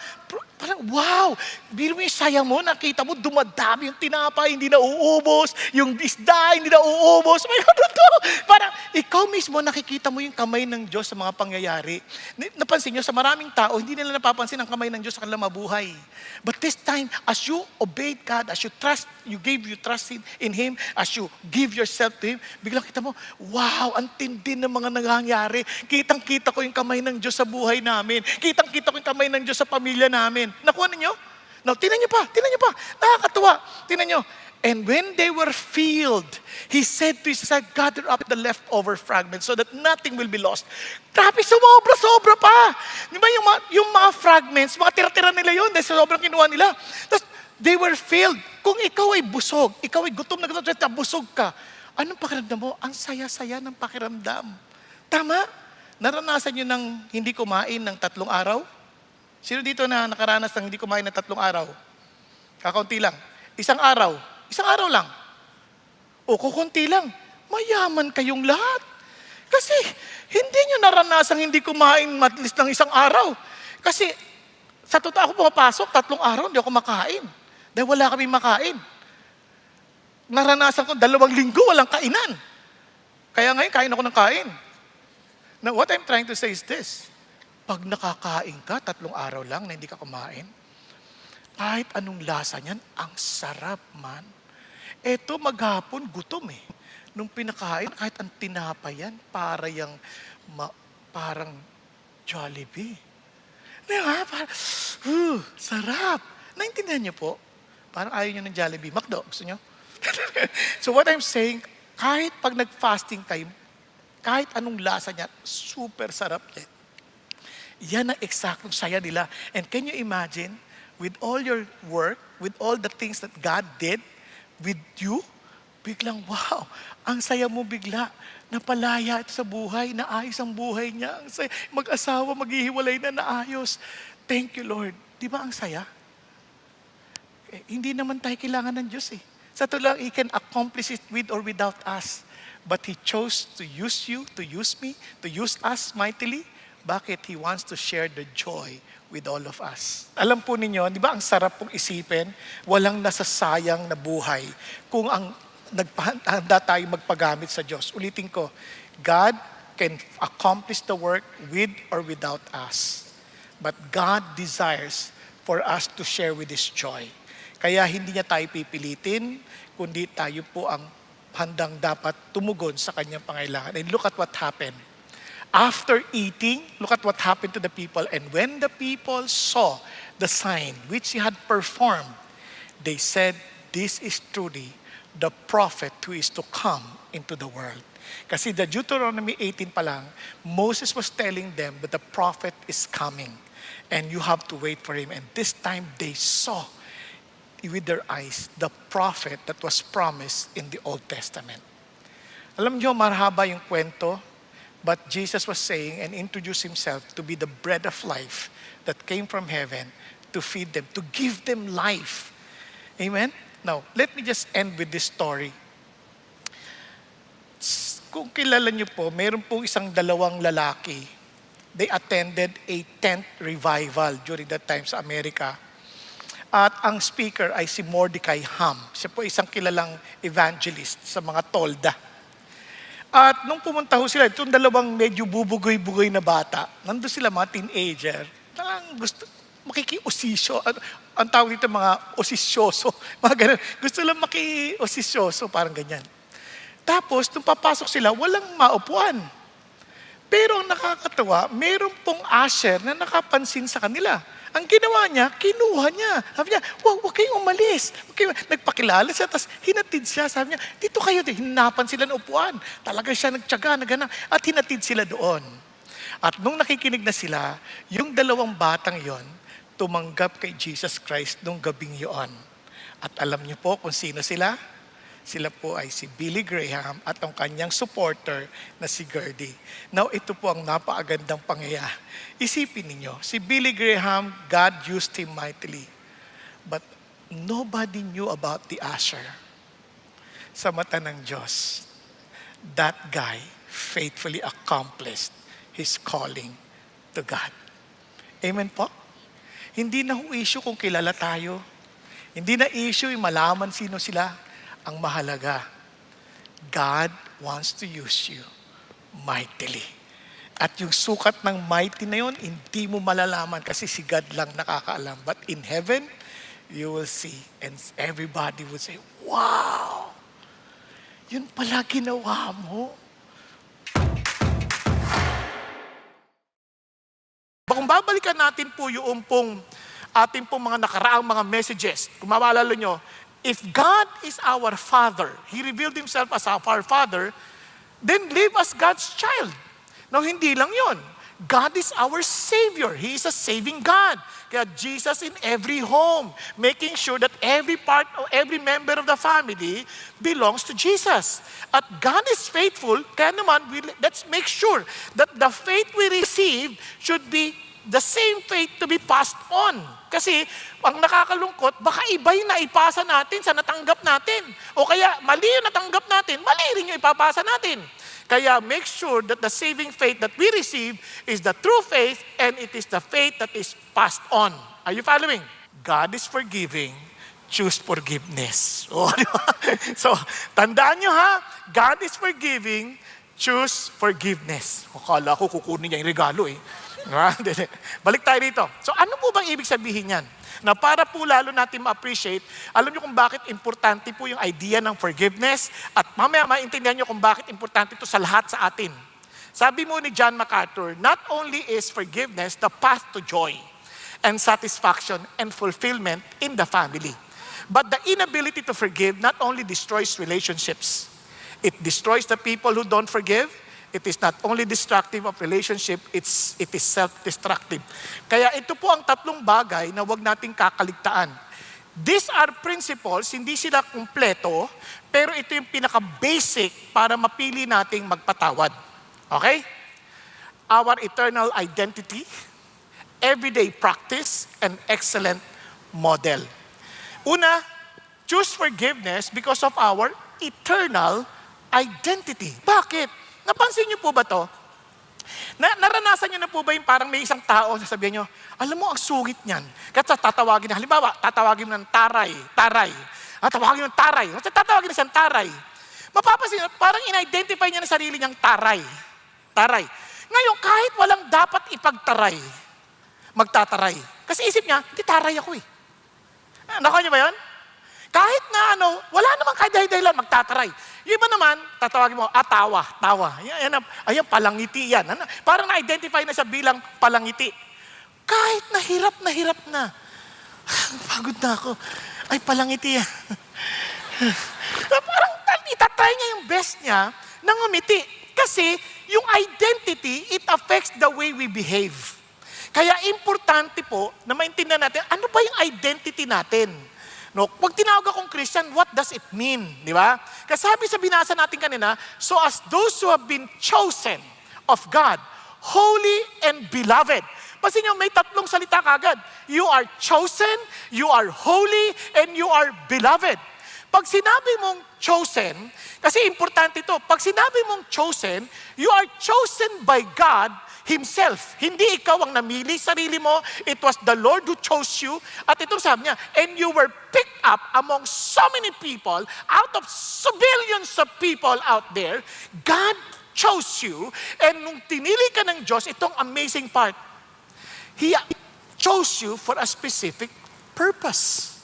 Parang, wow! Biro mo yung saya mo, nakita mo, dumadami yung tinapay, hindi na uubos, yung isda, hindi na uubos. May ano to? Parang, ikaw mismo, nakikita mo yung kamay ng Diyos sa mga pangyayari. Napansin nyo, sa maraming tao, hindi nila napapansin ang kamay ng Diyos sa kanilang mabuhay. But this time, as you obeyed God, as you gave your trust in Him, as you give yourself to Him, biglang kita mo, wow, ang tindi ng mga nangyayari. Kitang-kita ko yung kamay ng Diyos sa buhay namin. Kitang-kita ko yung kamay ng Diyos sa pamilya namin. Nakuha ninyo? Now, tinan nyo pa. Nakakatuwa. Tinan nyo. And when they were filled, He said to His disciples, gather up the leftover fragments so that nothing will be lost. Grabe, sobra pa. Di ba yung mga fragments, mga tira-tira nila yun dahil sobrang kinuha nila. Tapos, they were filled. Kung ikaw ay busog, ikaw ay gutom na busog ka, anong pakiramdam mo? Ang saya-saya ng pakiramdam. Tama? Naranasan nyo ng hindi kumain ng 3 araw? Sino dito na nakaranas ng hindi kumain ng 3 araw? Kakaunti lang. Isang araw lang. O kukunti lang. Mayaman kayong lahat. Kasi hindi nyo naranasang hindi kumain at least ng isang araw. Kasi sa totoo ako pumapasok, 3 araw, hindi ako makain. Dahil wala kami makain. Naranasan ko 2 linggo, walang kainan. Kaya ngayon, kain ako ng kain. Now, what I'm trying to say is this. Pag nakakain ka, 3 araw lang na hindi ka kumain, kahit anong lasa niyan, ang sarap man. Eto, maghapon, gutom eh. Nung pinakain, kahit ang tinapay yan, parang Jollibee. Diba? Sarap. Naintindihan niyo po? Parang ayaw niyo ng Jollibee. McDo, gusto niyo? So what I'm saying, kahit pag nag-fasting kayo, kahit anong lasa niya, super sarap yan. Yan ang eksaktong saya nila. And can you imagine, with all your work, with all the things that God did with you, biglang, wow, ang saya mo bigla. Napalaya ito sa buhay, naayos ang buhay niya. Ang saya, mag-asawa, maghihiwalay na naayos. Thank you, Lord. Di ba ang saya? Hindi naman tayo kailangan ng Diyos eh. Sa tulang, He can accomplish it with or without us. But He chose to use you, to use me, to use us mightily. Bakit? He wants to share the joy with all of us. Alam po ninyo, di ba ang sarap pong isipin, walang nasasayang na buhay kung ang nagpahanda tayo magpagamit sa Diyos. Ulitin ko, God can accomplish the work with or without us. But God desires for us to share with His joy. Kaya hindi niya tayo pipilitin, kundi tayo po ang handang dapat tumugon sa kanyang pangailangan. And look at what happened. After eating, look at what happened to the people. And when the people saw the sign which He had performed, they said, this is truly the prophet who is to come into the world. Kasi the Deuteronomy 18 pa lang, Moses was telling them that the prophet is coming. And you have to wait for him. And this time they saw with their eyes the prophet that was promised in the Old Testament. Alam niyo, marahaba yung kwento, but Jesus was saying and introduced Himself to be the bread of life that came from heaven to feed them, to give them life. Amen? Now, let me just end with this story. Kung kilala niyo po, mayroon pong isang 2 lalaki. They attended a tent revival during that time sa Amerika. At ang speaker ay si Mordecai Ham. Siya po isang kilalang evangelist sa mga tolda. At nung pumunta ho sila, itong dalawang medyo bubugoy-bugoy na bata, nandun sila mga teenager, talagang gusto, makikiosisyo, ang tawag dito mga osisyoso, mga ganun. Gusto lang makiosisyoso, parang ganyan. Tapos, nung papasok sila, walang maupuan. Pero ang nakakatawa, meron pong usher na nakapansin sa kanila. Ang ginawa niya, kinuha niya. Sabi niya, huwag kayong umalis. Nagpakilala siya, tapos hinatid siya. Sabi niya, dito kayo. Hinapan sila ng upuan. Talaga siya nagtyaga, nagana, at hinatid sila doon. At nung nakikinig na sila, yung dalawang batang yon tumanggap kay Jesus Christ nung gabing yon. At alam niyo po kung sino sila? Sila po ay si Billy Graham at ang kanyang supporter na si Gertie. Now, ito po ang napakagandang pangyayari. Isipin ninyo, si Billy Graham, God used him mightily. But nobody knew about the usher. Sa mata ng Diyos, that guy faithfully accomplished his calling to God. Amen po? Hindi na issue kung kilala tayo. Hindi na issue yung malaman sino sila. Ang mahalaga, God wants to use you mightily. At yung sukat ng mighty na yun, hindi mo malalaman kasi si God lang nakakaalam. But in heaven, you will see and everybody will say, wow! Yun pala ginawa mo. Kung babalikan natin po yung ating pong mga nakaraang mga messages, kung maalala nyo, if God is our Father, He revealed Himself as our Father, then live as God's child. Now, hindi lang yon. God is our Savior. He is a saving God. Kaya Jesus in every home, making sure that every part of every member of the family belongs to Jesus. At God is faithful, kaya naman, let's make sure that the faith we receive should be the same faith to be passed on. Kasi, ang nakakalungkot, baka iba yung naipasa natin sa natanggap natin. O kaya, mali yung natanggap natin, mali rin yung ipapasa natin. Kaya, make sure that the saving faith that we receive is the true faith and it is the faith that is passed on. Are you following? God is forgiving. Choose forgiveness. O, di ba? So, tandaan nyo ha, God is forgiving. Choose forgiveness. Akala ko kukunin niya yung regalo eh. Balik tayo dito. So ano po bang ibig sabihin yan? Na para po lalo natin ma-appreciate, alam niyo kung bakit importante po yung idea ng forgiveness at mamaya maintindihan niyo kung bakit importante ito sa lahat sa atin. Sabi mo ni John MacArthur, not only is forgiveness the path to joy and satisfaction and fulfillment in the family, but the inability to forgive not only destroys relationships, it destroys the people who don't forgive. It is not only destructive of relationship, it is self-destructive. Kaya ito po ang tatlong bagay na wag nating kakaligtaan. These are principles, hindi sila kumpleto, pero ito yung pinaka-basic para mapili nating magpatawad. Okay? Our eternal identity, everyday practice, and excellent model. Una, choose forgiveness because of our eternal identity. Bakit? Napansin niyo po ba to? Naranasan niyo na po ba yung parang may isang tao, sasabihin niyo, alam mo, ang sungit niyan. Kasi tatawagin na, halimbawa, tatawagin ng taray. Tatawagin ng taray. Kasi tatawagin na siyang taray. Mapapansin niyo, parang in-identify niya na sarili niyang taray. Ngayon, kahit walang dapat ipagtaray, magtataray. Kasi isip niya, hindi taray ako eh. Nakuha niyo ba yun? Kahit na wala namang kahit dahilan, magtataray. Yung iba naman, tatawagin mo, tawa. Ayan, palangiti yan. Parang na-identify na siya bilang palangiti. Kahit na hirap na. Pagod na ako. Ay, palangiti yan. Parang itatry niya yung best niya na ngumiti. Kasi yung identity, it affects the way we behave. Kaya importante po na maintindihan natin, ano ba yung identity natin? No, pag tinawag akong Christian, what does it mean? Di ba? Kasi sabi sa binasa natin kanina, so as those who have been chosen of God, holy and beloved. Pansin niyo, may tatlong salita kagad. You are chosen, you are holy, and you are beloved. Pag sinabi mong chosen, kasi importante ito, pag sinabi mong chosen, you are chosen by God Himself. Hindi ikaw ang namili, sarili mo. It was the Lord who chose you. At itong sabi niya, and you were picked up among so many people, out of billions of people out there, God chose you. And nung tinili ka ng Diyos, itong amazing part, He chose you for a specific purpose.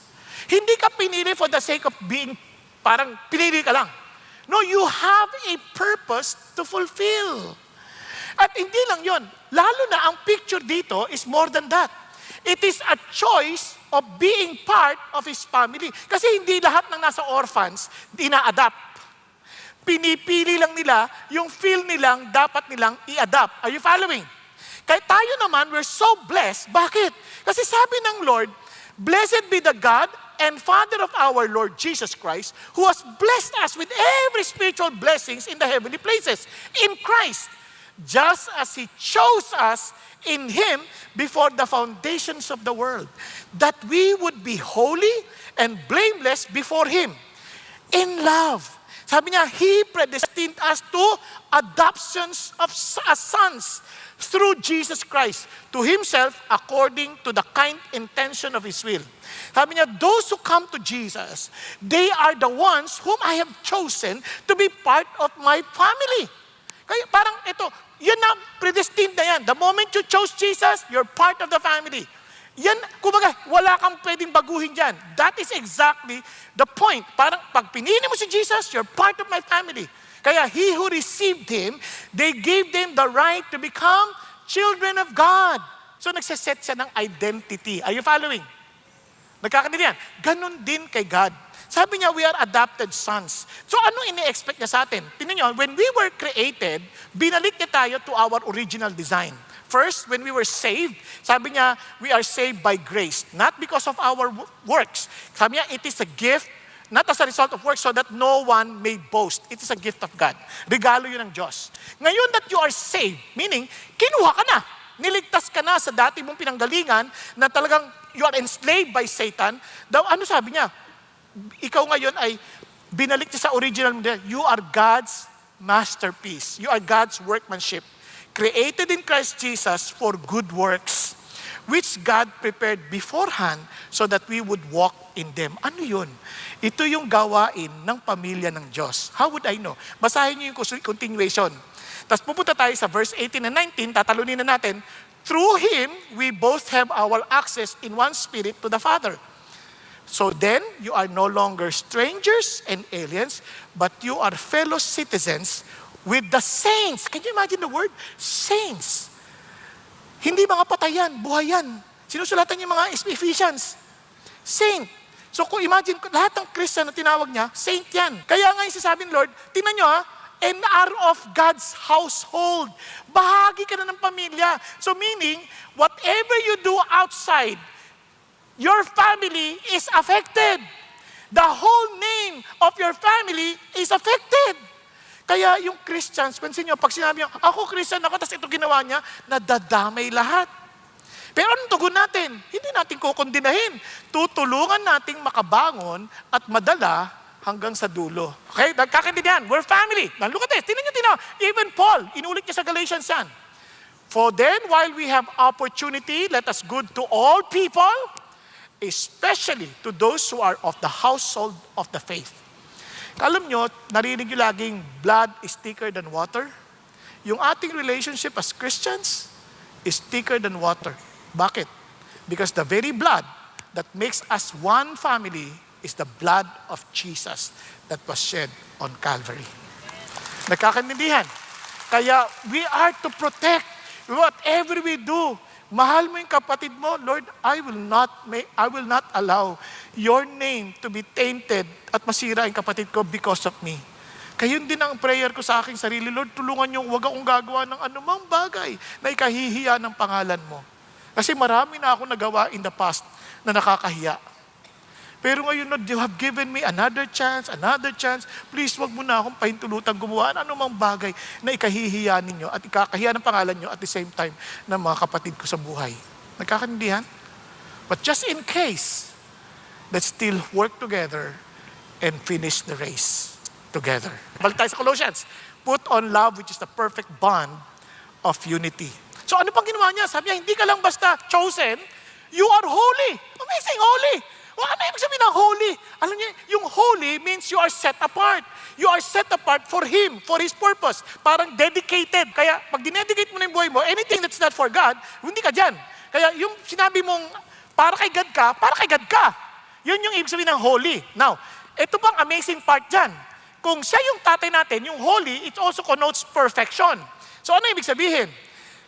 Hindi ka pinili for the sake of being, parang pinili ka lang. No, you have a purpose to fulfill. At hindi lang yon, lalo na ang picture dito is more than that. It is a choice of being part of His family. Kasi hindi lahat ng nasa orphans, ina-adapt. Pinipili lang nila yung feel nilang dapat nilang i-adapt. Are you following? Kaya tayo naman, we're so blessed. Bakit? Kasi sabi ng Lord, blessed be the God and Father of our Lord Jesus Christ, who has blessed us with every spiritual blessings in the heavenly places, in Christ, just as He chose us in Him before the foundations of the world, that we would be holy and blameless before Him, in love. Sabi niya, He predestined us to adoptions of as sons through Jesus Christ to Himself according to the kind intention of His will. Sabi niya, those who come to Jesus, they are the ones whom I have chosen to be part of my family. Kaya parang ito, yun na, predestined na yan. The moment you chose Jesus, you're part of the family. Yan, kumbaga, wala kang pwedeng baguhin dyan. That is exactly the point. Parang pag pinili mo si Jesus, you're part of my family. Kaya he who received Him, they gave them the right to become children of God. So nagsaset siya ng identity. Are you following? Nagkakaintindihan? Ganon din kay God. Sabi niya, we are adopted sons. So ano ini-expect niya sa atin? Tingnan niyo, when we were created, binalik niya tayo to our original design. First, when we were saved, sabi niya, we are saved by grace, not because of our works. Sabi niya, it is a gift, not as a result of works, so that no one may boast. It is a gift of God. Regalo yun ng Diyos. Ngayon that you are saved, meaning, kinuha ka na. Niligtas ka na sa dati mong pinanggalingan na talagang you are enslaved by Satan. Daw, ano sabi niya? Ikaw ngayon ay binalik niya sa original mo. You are God's masterpiece. You are God's workmanship. Created in Christ Jesus for good works, which God prepared beforehand so that we would walk in them. Ano yun? Ito yung gawain ng pamilya ng Diyos. How would I know? Basahin niyo yung continuation. Tapos pupunta tayo sa verse 18 and 19, tatalunin na natin, through Him, we both have our access in one spirit to the Father. So then, you are no longer strangers and aliens, but you are fellow citizens with the saints. Can you imagine the word? Saints. Hindi mga patayan, buhayan. Sinusulatan niya mga Ephesians. Saint. So kung imagine, lahat ng Christian na tinawag niya, saint yan. Kaya nga yung sasabi ng Lord, tingnan niyo and are of God's household. Bahagi ka na ng pamilya. So meaning, whatever you do outside, your family is affected. The whole name of your family is affected. Kaya yung Christians, pansin nyo, pag sinabi nyo, ako Christian ako, tapos ito ginawa niya, nadadamay lahat. Pero anong tugon natin? Hindi natin kukondinahin. Tutulungan nating makabangon at madala hanggang sa dulo. Okay? Nagkakaintindihan. We're family. Now look at this. Tingnan nyo. Even Paul, inulit niya sa Galatians yan. For then, while we have opportunity, let us good to all people, especially to those who are of the household of the faith. Alam nyo, narinig nyo laging blood is thicker than water. Yung ating relationship as Christians is thicker than water. Bakit? Because the very blood that makes us one family is the blood of Jesus that was shed on Calvary. Nagkakaintindihan? Kaya we are to protect whatever we do. Mahal mo yung kapatid mo, Lord, I will not allow your name to be tainted at masira yung kapatid ko because of me. Kaya yun din ang prayer ko sa aking sarili, Lord, tulungan niyo, huwag akong gagawa ng anumang bagay na ikahihiya ng pangalan mo. Kasi marami na ako nagawa in the past na nakakahiya. Pero ngayon, Lord, you have given me another chance. Please, wag mo na akong pahintulutan gumawa ng anumang bagay na ikahihiya ninyo at ikakahiya ng pangalan nyo at the same time ng mga kapatid ko sa buhay. Nagkakaintindihan? But just in case, let's still work together and finish the race together. Balik tayo sa Colossians. Put on love, which is the perfect bond of unity. So ano pang ginawa niya? Sabi niya, hindi ka lang basta chosen, you are holy. Amazing, holy. Well, ano ibig sabihin ng holy? Alam niyo, yung holy means you are set apart. You are set apart for Him, for His purpose. Parang dedicated. Kaya pag dinedicate mo na yung buhay mo, anything that's not for God, hindi ka dyan. Kaya yung sinabi mong para kay God ka, para kay God ka. Yun yung ibig sabihin ng holy. Now, ito pang amazing part dyan. Kung siya yung tatay natin, yung holy, it also connotes perfection. So ano ibig sabihin?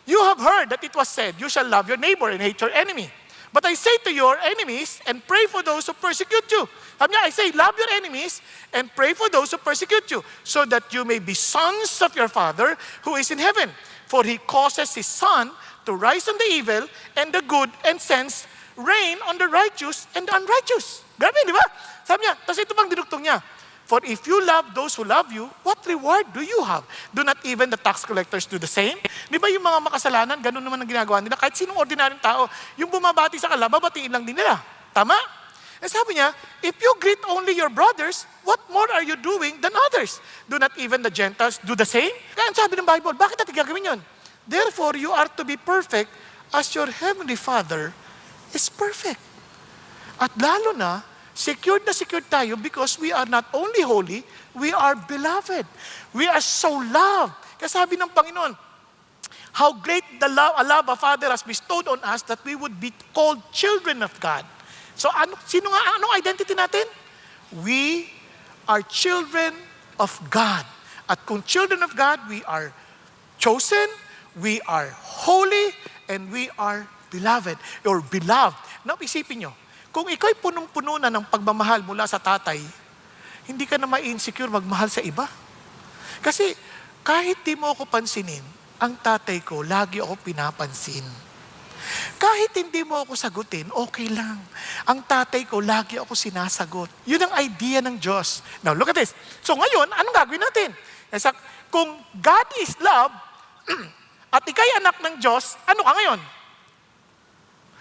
You have heard that it was said, you shall love your neighbor and hate your enemy. But I say to your enemies and pray for those who persecute you. Sabi niya, I say, love your enemies and pray for those who persecute you, so that you may be sons of your Father who is in heaven. For He causes His sun to rise on the evil and the good and sends rain on the righteous and the unrighteous. Grabe, di ba? Sabi niya, tapos ito pang dinugtong niya. For if you love those who love you, what reward do you have? Do not even the tax collectors do the same? Di ba yung mga makasalanan, ganun naman ang ginagawa nila. Kahit sinong ordinaryong tao, yung bumabati sa kanila, babatiin lang din nila. Tama? And sabi niya, if you greet only your brothers, what more are you doing than others? Do not even the Gentiles do the same? Kaya sabi ng Bible, bakit natin gagawin yun? Therefore, you are to be perfect as your heavenly Father is perfect. At lalo na secured tayo because we are not only holy, we are beloved. We are so loved. Kasi sabi ng Panginoon, how great a love a Father has bestowed on us that we would be called children of God. So anong identity natin? We are children of God. At kung children of God, we are chosen, we are holy, and we are beloved. Or beloved. Now, isipin nyo, kung ikaw'y punong-puno na ng pagmamahal mula sa tatay, hindi ka na ma-insecure magmahal sa iba. Kasi kahit di mo ako pansinin, ang tatay ko, lagi ako pinapansin. Kahit hindi mo ako sagutin, okay lang. Ang tatay ko, lagi ako sinasagot. Yun ang idea ng Diyos. Now, look at this. So ngayon, anong gagawin natin? Kung God is love, at ikay anak ng Diyos, ano ka ngayon?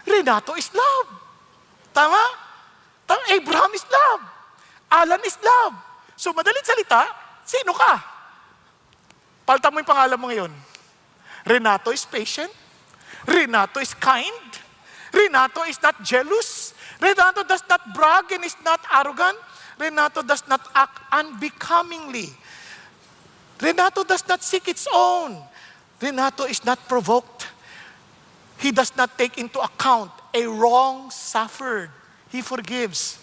Renato is love. Tama? Abraham is love. Alan is love. So, madalit salita, sino ka? Palitan mo yung pangalan mo ngayon. Renato is patient. Renato is kind. Renato is not jealous. Renato does not brag and is not arrogant. Renato does not act unbecomingly. Renato does not seek its own. Renato is not provoked. He does not take into account a wrong suffered. He forgives.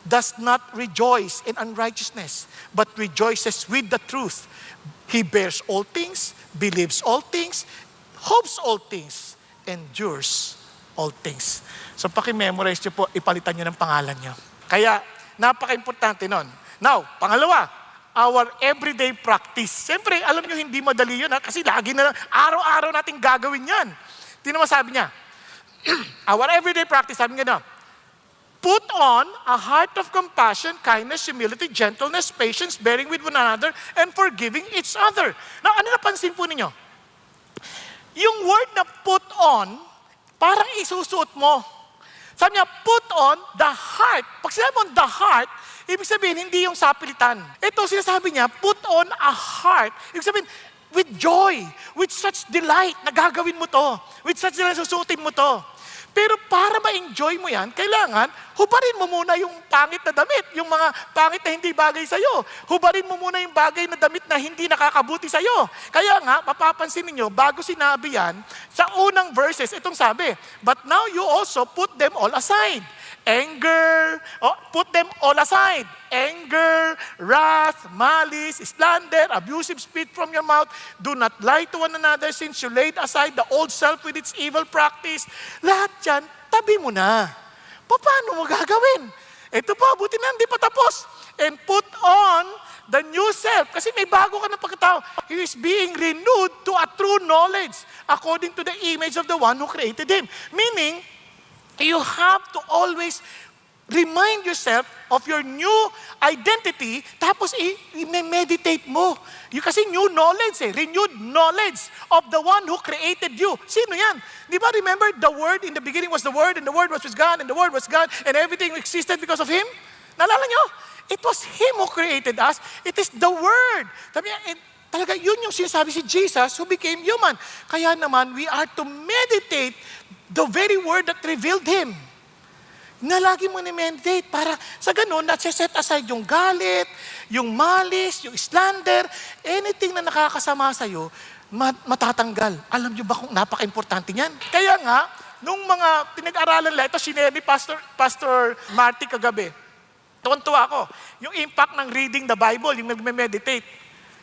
Does not rejoice in unrighteousness, but rejoices with the truth. He bears all things, believes all things, hopes all things, endures all things. So paki-memorize nyo po, ipalitan nyo ng pangalan nyo. Kaya, napaka-importante nun. Now, pangalawa, our everyday practice. Siyempre, alam nyo, hindi madali yun, kasi lagi na, araw-araw natin gagawin yan. Tingnan mo sabi niya, our everyday practice, sabi nga na, put on a heart of compassion, kindness, humility, gentleness, patience, bearing with one another, and forgiving each other. Now, ano napansin po ninyo? Yung word na put on, parang isusuot mo. Sabi niya, put on the heart. Pag sinabi mo the heart, ibig sabihin, hindi yung sapilitan. Ito, sinasabi niya, put on a heart. Ibig sabihin, with joy, with such delight, na gagawin mo to. With such delight, susuotin mo to. Pero para ma-enjoy mo yan, kailangan, hubarin mo muna yung pangit na damit, yung mga pangit na hindi bagay sa'yo. Hubarin mo muna yung bagay na damit na hindi nakakabuti sa'yo. Kaya nga, mapapansin ninyo, bago sinabi yan, sa unang verses, itong sabi, but now you also put them all aside. Anger, put them all aside. Anger, wrath, malice, slander, abusive speech from your mouth. Do not lie to one another since you laid aside the old self with its evil practice. Lahat yan, tabi mo na. Paano mo gagawin? Ito pa, buti na, hindi pa tapos. And put on the new self. Kasi may bago ka na pagkatao. He is being renewed to a true knowledge according to the image of the one who created him. Meaning, you have to always remind yourself of your new identity, tapos i-meditate mo. Kasi new knowledge renewed knowledge of the one who created you. Sino yan? Di ba remember, the Word, in the beginning was the Word, and the Word was with God, and the Word was God, and everything existed because of Him? Naalala nyo? It was Him who created us. It is the Word. Sabi niya, talaga yun yung sinasabi si Jesus who became human. Kaya naman, we are to meditate the very Word that revealed Him. Na lagi mo ni-meditate para sa ganun, nasa-set aside yung galit, yung malis, yung slander, anything na nakakasama sa'yo, matatanggal. Alam niyo ba kung napaka-importante niyan? Kaya nga, nung mga pinag-aralan nila, ito sinare ni Pastor Marty kagabi, tuwan-tuwa ako. Yung impact ng reading the Bible, yung nagme-meditate.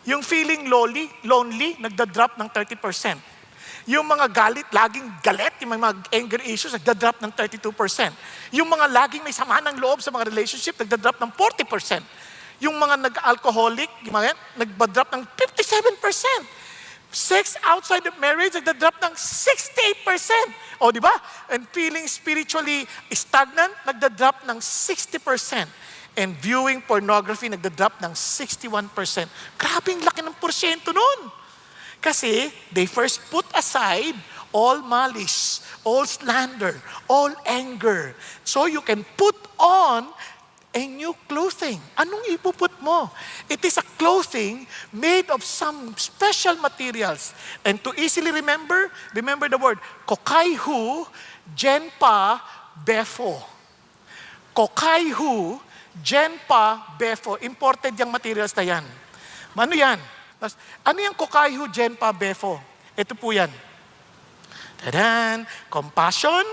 Yung feeling lonely, nagda-drop ng 30%. Yung mga galit, laging galit, yung mga anger issues, nagda-drop ng 32%. Yung mga laging may sama ng loob sa mga relationship, nagda-drop ng 40%. Yung mga nag-alcoholic, yung mga yan, nagda-drop ng 57%. Sex outside of marriage, nagda-drop ng 68%. O, di ba? And feeling spiritually stagnant, nagda-drop ng 60%. And viewing pornography, nagda-drop ng 61%. Grabing laki ng porsyento nun. Kasi they first put aside all malice, all slander, all anger. So you can put on a new clothing. Anong ipuput mo? It is a clothing made of some special materials. And to easily remember the word, kokaihu genpa befo. Kokaihu genpa befo. Imported yung materials na yan. Ano yan? Ano yung kokaihu genpa befo? Ito po yan. Tadan! Compassion,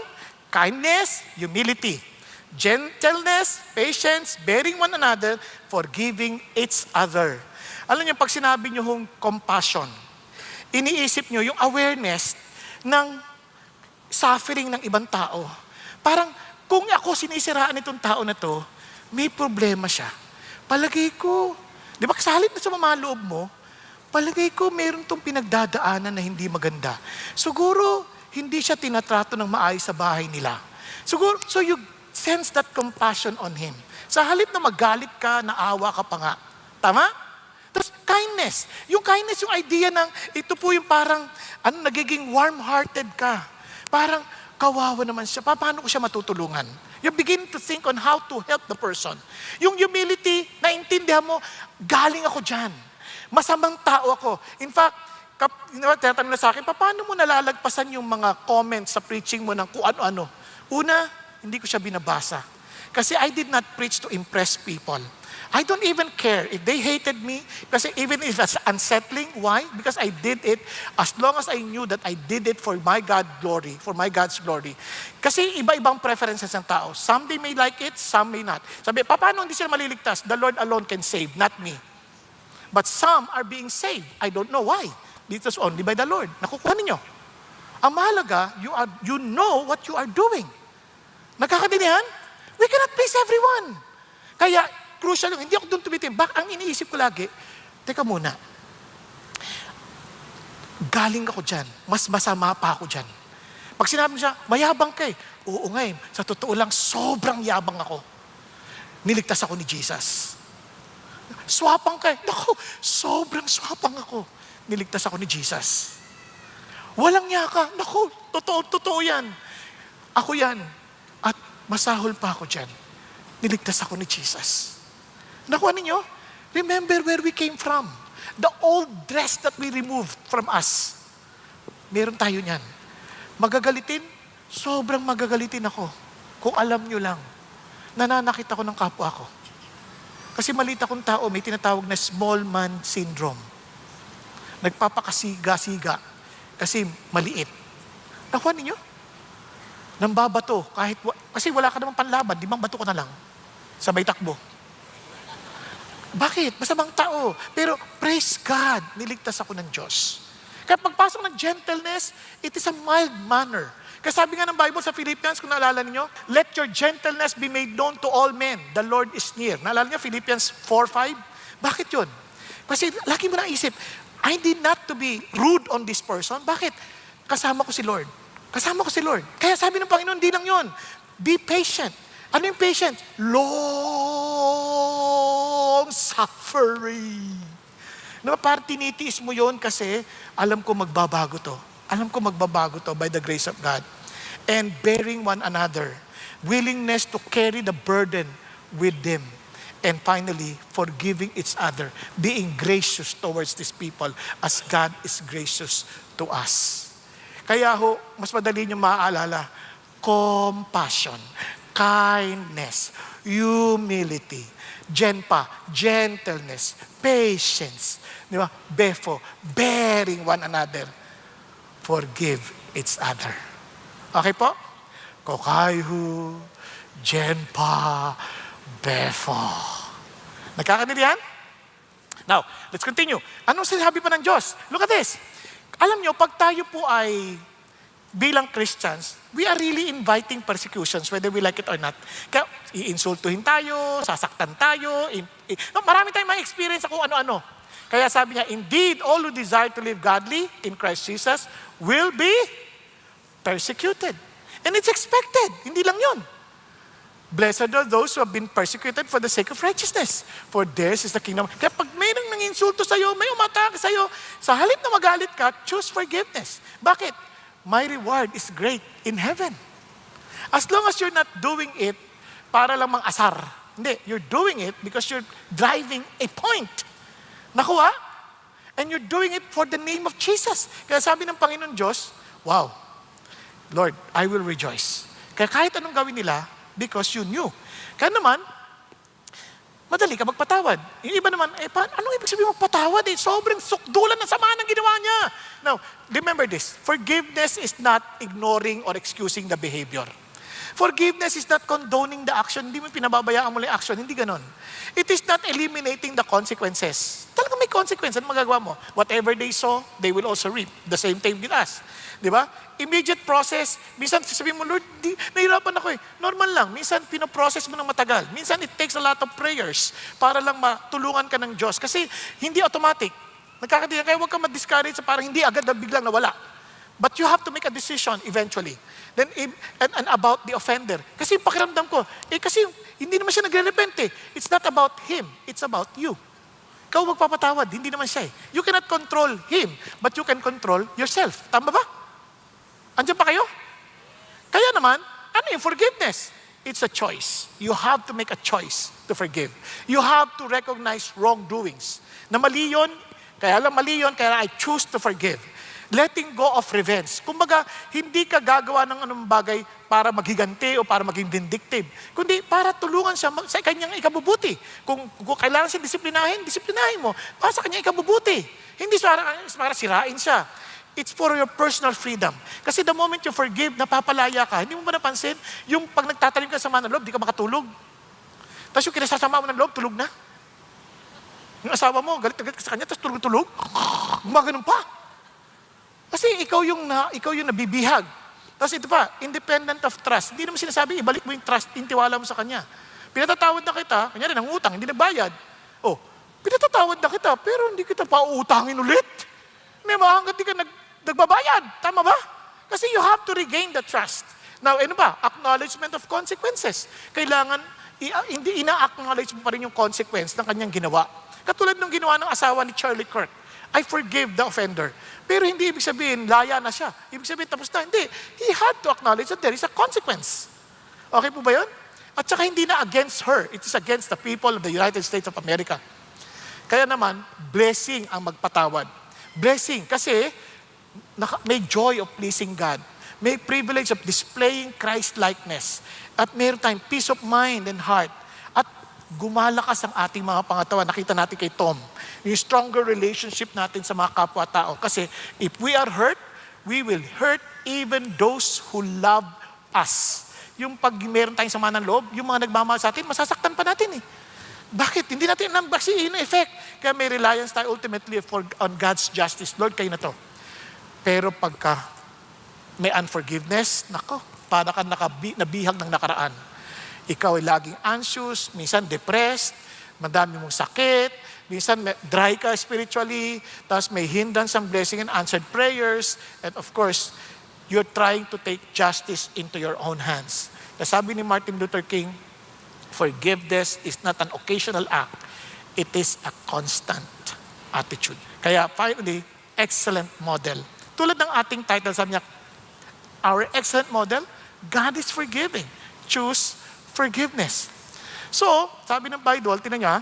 kindness, humility, gentleness, patience, bearing one another, forgiving each other. Alam niyo, pag sinabi niyo yung compassion, iniisip niyo yung awareness ng suffering ng ibang tao. Parang, kung ako sinisiraan itong tao na to, may problema siya. Palagay ko, di ba, sa halip na sa mamaloob mo, palagay ko meron tong pinagdadaanan na hindi maganda. Siguro, hindi siya tinatrato ng maayos sa bahay nila. Siguro, so you sense that compassion on him. Sa halip na magalit ka, naawa ka pa nga. Tama? Tapos, kindness. Yung kindness, yung idea ng, ito po yung parang, nagiging warm-hearted ka. Parang, kawawa naman siya. Paano ko siya matutulungan? You begin to think on how to help the person. Yung humility, naintindihan mo, galing ako dyan. Masamang tao ako. In fact, tinatanong na sa akin, paano mo nalalagpasan yung mga comments sa preaching mo ng kung ano-ano? Una, hindi ko siya binabasa. Kasi I did not preach to impress people. I don't even care if they hated me, kasi even if it's unsettling, why? Because I did it as long as I knew that I did it for my God's glory. Kasi iba-ibang preferences ng tao. Some they may like it, some may not. Sabi, paano hindi sila maliligtas? The Lord alone can save, not me. But some are being saved. I don't know why. This is only by the Lord. Nakukuha ninyo. Ang mahalaga, you know what you are doing. Nagkakadinihan? We cannot please everyone. Kaya, crucial yung, hindi ako doon tumitim. Ang iniisip ko lagi, teka muna, galing ako dyan. Mas masama pa ako dyan. Pag sinabi siya, mayabang ka eh. Oo nga eh. Sa totoo lang, sobrang yabang ako. Niligtas ako ni Jesus. Swapang ka eh. Naku, sobrang swapang ako. Niligtas ako ni Jesus. Walang niya ka. Naku, totoo yan. Ako yan. At masahol pa ako dyan. Niligtas ako ni Jesus. Nakuha ninyo? Remember where we came from. The old dress that we removed from us. Meron tayo niyan. Magagalitin? Sobrang magagalitin ako. Kung alam nyo lang, nananakit ako ng kapwa ko. Kasi maliit akong tao, may tinatawag na small man syndrome. Nagpapakasiga-siga kasi maliit. Nakuha ninyo? Nang babato, kasi wala ka namang panlaban, 5 bato ko na lang. Sabay takbo. Bakit? Masamang tao. Pero praise God, niligtas ako ng Diyos. Kaya pagpasok ng gentleness, it is a mild manner. Kasi sabi nga ng Bible sa Philippians, kung naalala niyo, let your gentleness be made known to all men. The Lord is near. Naalala niyo, Philippians 4:5? Bakit yun? Kasi lagi mo naisip, I need not to be rude on this person. Bakit? Kasama ko si Lord. Kasama ko si Lord. Kaya sabi ng Panginoon, di lang yun. Be patient. Ano yung patient? Long suffering. Parang tinitiis mo yun kasi alam ko magbabago to. Alam ko magbabago to by the grace of God. And bearing one another. Willingness to carry the burden with them. And finally, forgiving each other, being gracious towards these people as God is gracious to us. Kaya ho, mas madali nyo maaalala, compassion, kindness, humility, gentleness, patience, di ba? Befo, bearing one another, forgive each other. Okay po? Kokaihu, genpa, befo. Nagkakaintindihan? Now, let's continue. Anong sinabi pa ng Diyos? Look at this. Alam nyo, pag tayo po ay bilang Christians, we are really inviting persecutions, whether we like it or not. Kaya, iinsultuhin tayo, sasaktan tayo, marami tayong ma-experience kung ano-ano. Kaya sabi niya, indeed, all who desire to live godly in Christ Jesus will be persecuted. And it's expected. Hindi lang yun. Blessed are those who have been persecuted for the sake of righteousness, for theirs is the kingdom. Kaya pag mayroong nanginsulto sa'yo, may umatake sa'yo, sa halip na magalit ka, choose forgiveness. Bakit? My reward is great in heaven. As long as you're not doing it para lang mang-asar. Hindi, you're doing it because you're driving a point. Nakuha? And you're doing it for the name of Jesus. Kaya sabi ng Panginoon Diyos, wow, Lord, I will rejoice. Kaya kahit anong gawin nila, because you knew. Kaya naman, madali ka magpatawad. Yung iba naman, anong ibig sabihin magpatawad? Sobrang sukdulan na sama ng ginawa niya. Now, remember this. Forgiveness is not ignoring or excusing the behavior. Forgiveness is not condoning the action. Hindi mo pinababayaan mo yung action. Hindi ganon. It is not eliminating the consequences. Talagang may consequence. Ano magagawa mo? Whatever they sow, they will also reap. The same thing with us. Di ba? Immediate process. Minsan sasabihin mo, Lord, nahirapan ako eh. Normal lang. Minsan pinoprocess mo ng matagal. Minsan it takes a lot of prayers para lang matulungan ka ng Diyos. Kasi hindi automatic. Nagkakatiyan. Kaya huwag ka ma-discourage sa parang hindi agad na biglang nawala. But you have to make a decision eventually. Then, and about the offender. Kasi pakiramdam ko, kasi hindi naman siya nagre-repent eh. It's not about him. It's about you. Ikaw magpapatawad. Hindi naman siya eh. You cannot control him, but you can control yourself. Tama ba? Andiyan pa kayo? Kaya naman, ano yung forgiveness? It's a choice. You have to make a choice to forgive. You have to recognize wrongdoings. Na mali yun, kaya I choose to forgive. Letting go of revenge. Kumbaga, hindi ka gagawa ng anong bagay para maghiganti o para maging vindictive. Kundi para tulungan siya sa kanyang ikabubuti. Kung kailangan siya disiplinahin mo. Para sa kanyang ikabubuti. Hindi para sirain siya. It's for your personal freedom. Kasi the moment you forgive, napapalaya ka. Hindi mo ba napansin? Yung pag nagtatanim ka sa sama ng loob, di ka makatulog. Tapos yung kinasasama mo ng loob, tulog na. Yung asawa mo, galit ka sa kanya, tapos tulog-tulog. Gumaganon pa. Kasi ikaw yung nabibihag. Tapos ito pa, independent of trust. Hindi naman sinasabi, ibalik mo yung trust, yung tiwala mo sa kanya. Pinatatawad na kita, kanyari nangutang, hindi nagbayad. Oh, pinatatawad na kita, pero hindi kita pa uutangin ulit. Hindi ba? Hanggang di ka nagbabayad. Tama ba? Kasi you have to regain the trust. Now, ano ba? Acknowledgement of consequences. Kailangan, hindi ina-acknowledge mo pa rin yung consequence ng kanyang ginawa. Katulad ng ginawa ng asawa ni Charlie Kirk. I forgive the offender. Pero hindi ibig sabihin, laya na siya. Ibig sabihin, tapos na. Hindi. He had to acknowledge that there is a consequence. Okay po ba yun? At saka hindi na against her. It is against the people of the United States of America. Kaya naman, blessing ang magpatawad. Blessing. Kasi may joy of pleasing God. May privilege of displaying Christ-likeness. At mayroon tayong peace of mind and heart. At gumalakas ang ating mga pangatawan. Nakita natin kay Tom. Yung stronger relationship natin sa mga kapwa-tao. Kasi if we are hurt, we will hurt even those who love us. Yung pag meron tayong sama ng loob, yung mga nagmamahal sa atin, masasaktan pa natin eh. Bakit? Hindi natin nambasihin ang effect. Kaya may reliance tayo ultimately on God's justice. Lord, kayo na to. Pero pagka may unforgiveness, nako, para ka nabihag ng nakaraan. Ikaw ay laging anxious, minsan depressed, madami mong sakit, minsan dry ka spiritually, tapos may hindrance ang blessing and answered prayers, and of course, you're trying to take justice into your own hands. Sabi ni Martin Luther King, forgiveness is not an occasional act, it is a constant attitude. Kaya finally, excellent model. Tulad ng ating title, sabi niya, our excellent model, God is forgiving. Choose forgiveness. So, sabi ng Bible, tinan niya,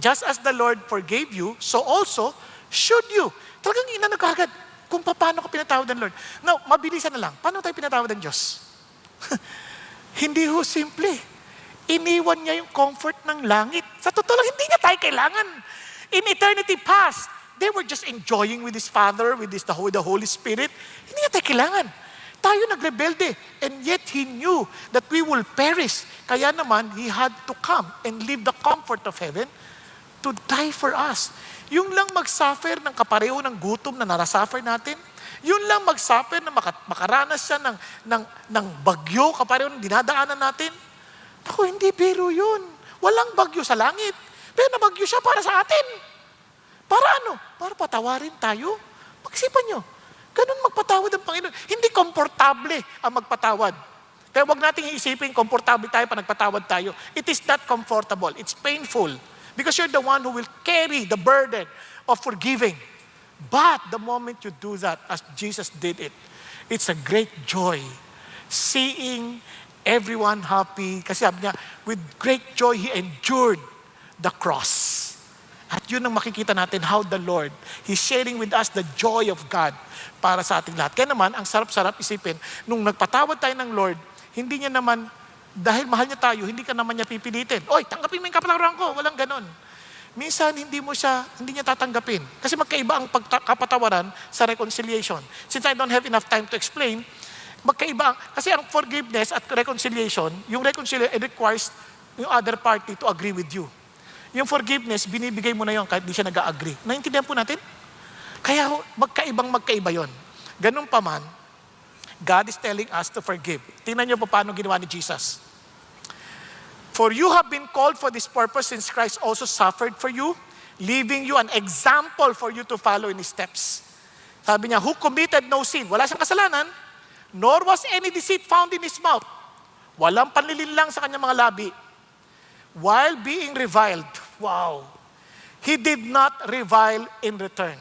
just as the Lord forgave you, so also should you. Talagang inano ka agad kung paano ka pinatawad ng Lord. Now, mabilisan na lang. Paano tayo pinatawad ng Diyos? Hindi ho simple. Iniwan niya yung comfort ng langit. Sa totoo lang, hindi niya tayo kailangan. In eternity past, they were just enjoying with His Father, with the Holy Spirit. Hindi niya tayo kailangan. Tayo nagrebelde. And yet, He knew that we will perish. Kaya naman, He had to come and leave the comfort of heaven to die for us. Yung lang mag-suffer ng kapareho ng gutom na narasuffer natin, yun lang mag-suffer na makaranas siya ng bagyo kapareho ng dinadaanan natin. Ako, hindi biro yun. Walang bagyo sa langit. Pero nabagyo siya para sa atin. Para ano? Para patawarin tayo. Pag-isipan nyo, ganun magpatawad ang Panginoon. Hindi komportable ang magpatawad. Kaya wag nating iisipin, komportable tayo pa nagpatawad tayo. It is not comfortable. It's painful. Because you're the one who will carry the burden of forgiving. But the moment you do that, as Jesus did it, it's a great joy. Seeing everyone happy. Kasi sabi niya, with great joy, He endured the cross. At yun ang makikita natin how the Lord, He's sharing with us the joy of God para sa ating lahat. Kaya naman, ang sarap-sarap isipin, nung nagpatawad tayo ng Lord, hindi niya naman, dahil mahal niya tayo, hindi ka naman niya pipilitin. Oy, tanggapin mo yung kapatawaran ko. Walang ganon. Minsan, hindi niya tatanggapin. Kasi magkaiba ang kapatawaran sa reconciliation. Since I don't have enough time to explain, magkaiba. Kasi ang forgiveness at reconciliation, yung reconciliation, it requires yung other party to agree with you. Yung forgiveness, binibigay mo na yun kahit di siya nag-agree. Naintindihan po natin? Kaya magkaiba yon. Ganun pa man, God is telling us to forgive. Tingnan niyo po paano ginawa ni Jesus. For you have been called for this purpose since Christ also suffered for you, leaving you an example for you to follow in His steps. Sabi niya, who committed no sin. Wala siyang kasalanan, nor was any deceit found in His mouth. Walang panlilinlang sa kanyang mga labi. While being reviled, wow, He did not revile in return.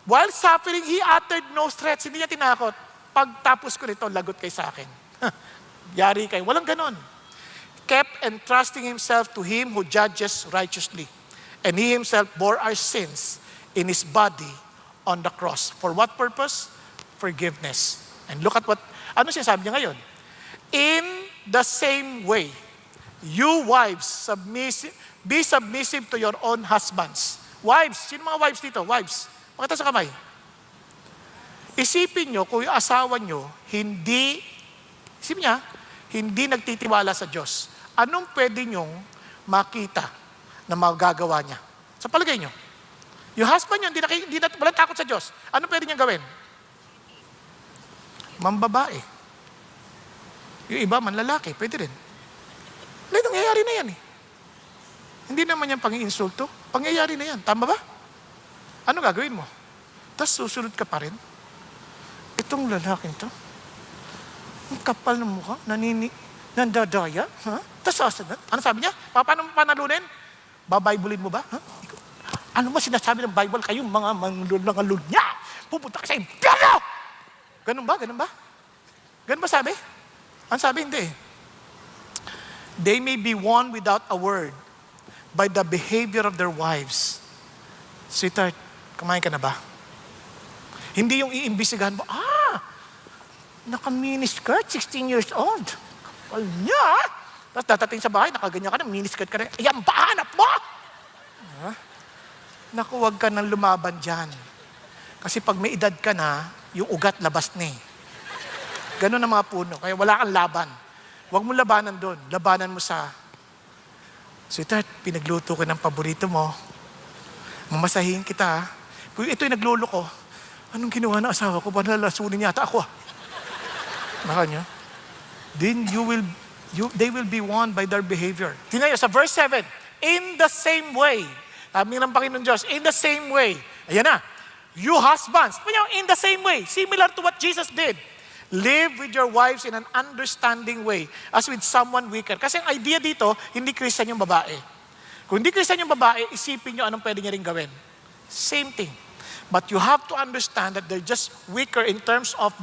While suffering, He uttered no threats. Hindi niya tinakot. Pagtapos ko nito, lagot kay sa akin. Yari kayo. Walang ganon. Kept entrusting Himself to Him who judges righteously. And He Himself bore our sins in His body on the cross. For what purpose? Forgiveness. And look at ano sinasabi niya ngayon? In the same way, you wives, be submissive to your own husbands. Wives, sino mga wives dito? Wives, pakita sa kamay. Isipin nyo kung yung asawa nyo, hindi nagtitiwala sa Diyos. Anong pwede nyong makita na magagawa niya? Sa palagay nyo, yung husband nyo, walang takot sa Diyos. Anong pwede niyang gawin? Mambabae. Yung iba, manlalaki, pwede rin. Nangyayari na yan eh. Hindi naman yan pang-iinsulto. Pangyayari na yan. Tama ba? Ano gagawin mo? Tapos susunod ka pa rin. Itong lalaking to, ang kapal ng mukha, nandadaya, ha? Tapos sasagot. Ano sabi niya? Paano mo panalunin? Babaybulin mo ba? Ha? Ano mo sinasabi ng Bible? Kayong mga manglulungalun niya! Pupunta ka sa impyerno! Ganun ba? Ganun ba? Ganun ba sabi? Ang sabi, hindi. They may be won without a word by the behavior of their wives. Sweetheart, kumain ka na ba? Hindi yung iimbisigahan mo, naka-miniskirt, 16 years old. Kapal niya. Tapos datating sa bahay, nakaganyan ka na, miniskirt ka na. Ayan ba, hanap mo? Naku, huwag ka nang lumaban dyan. Kasi pag may edad ka na, yung ugat labas na eh. Ganun ang mga puno. Kaya wala kang laban. Huwag mo labanan doon. Labanan mo sa, sweetheart, pinagluto ko ng paborito mo. Mamasahin kita. Kung ito'y naglolo ko, anong ginawa ng asawa ko? Ba nalalasunin yata ako? Naka niya? Then they will be won by their behavior. Tingnan niyo, sa verse 7, in the same way, sabi ng Panginoon Diyos, in the same way, ayan na, you husbands, in the same way, similar to what Jesus did, live with your wives in an understanding way, as with someone weaker. Kasi ang idea dito, hindi Christian yung babae. Kung hindi Christian yung babae, isipin nyo anong pwede niya rin gawin. Same thing. But you have to understand that they're just weaker in terms of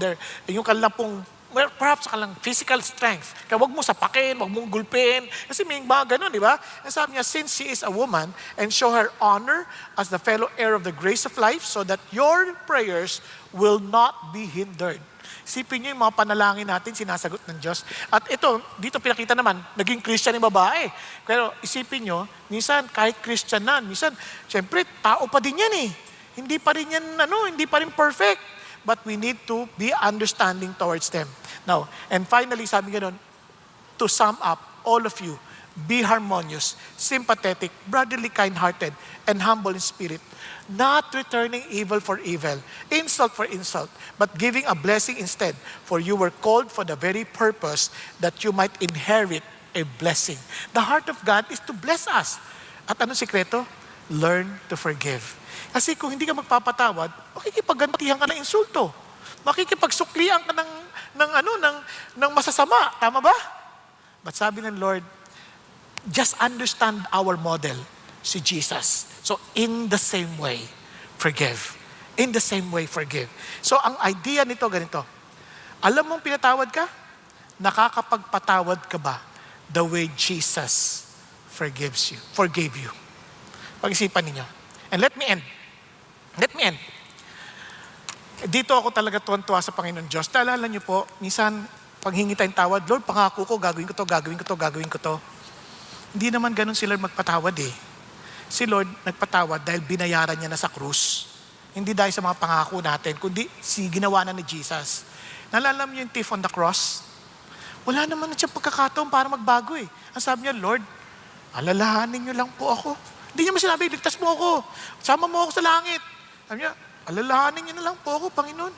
yung kanilang pong well, perhaps ka lang physical strength. Kaya wag mo sapakin, wag mong gulpin. Kasi may mga ganun, di ba? And sabi niya, since she is a woman, and show her honor as the fellow heir of the grace of life, so that your prayers will not be hindered. Isipin niyo yung mga panalangin natin, sinasagot ng Diyos. At ito, dito pinakita naman, naging Christian yung babae. Pero isipin niyo, minsan kahit Christian na, minsan, syempre, tao pa din yan eh. Hindi pa rin yan, hindi pa rin perfect. But we need to be understanding towards them. Now, and finally, sabi nga nun, to sum up, all of you, be harmonious, sympathetic, brotherly, kind-hearted, and humble in spirit, not returning evil for evil, insult for insult, but giving a blessing instead, for you were called for the very purpose that you might inherit a blessing. The heart of God is to bless us. At anong sikreto? Learn to forgive. Kasi kung hindi ka magpapatawad, makikipaggantihan ka ng insulto. Makikipagsuklian ka ng masasama. Tama ba? But sabi ng Lord, just understand our model, si Jesus. So in the same way, forgive. In the same way, forgive. So ang idea nito ganito. Alam mong pinatawad ka? Nakakapagpatawad ka ba the way Jesus forgave you? Pag-isipan ninyo. And let me end. Dito ako talaga tuwan-tuwa sa Panginoon Diyos. Naalala niyo po, minsan, paghingi tayong tawad, Lord, pangako ko, gagawin ko to. Hindi naman ganun si Lord magpatawad eh. Si Lord nagpatawad dahil binayaran niya na sa krus. Hindi dahil sa mga pangako natin, kundi ginawa na ni Jesus. Naalala niyo yung thief on the cross? Wala naman na siyang pagkakataon para magbago eh. Ang sabi niya, Lord, alalahanin niyo lang po ako. Hindi niya sinabi, ligtas mo ako. Sama mo ako sa langit. Sabi niya, alalahanin niyo na lang po ako, Panginoon.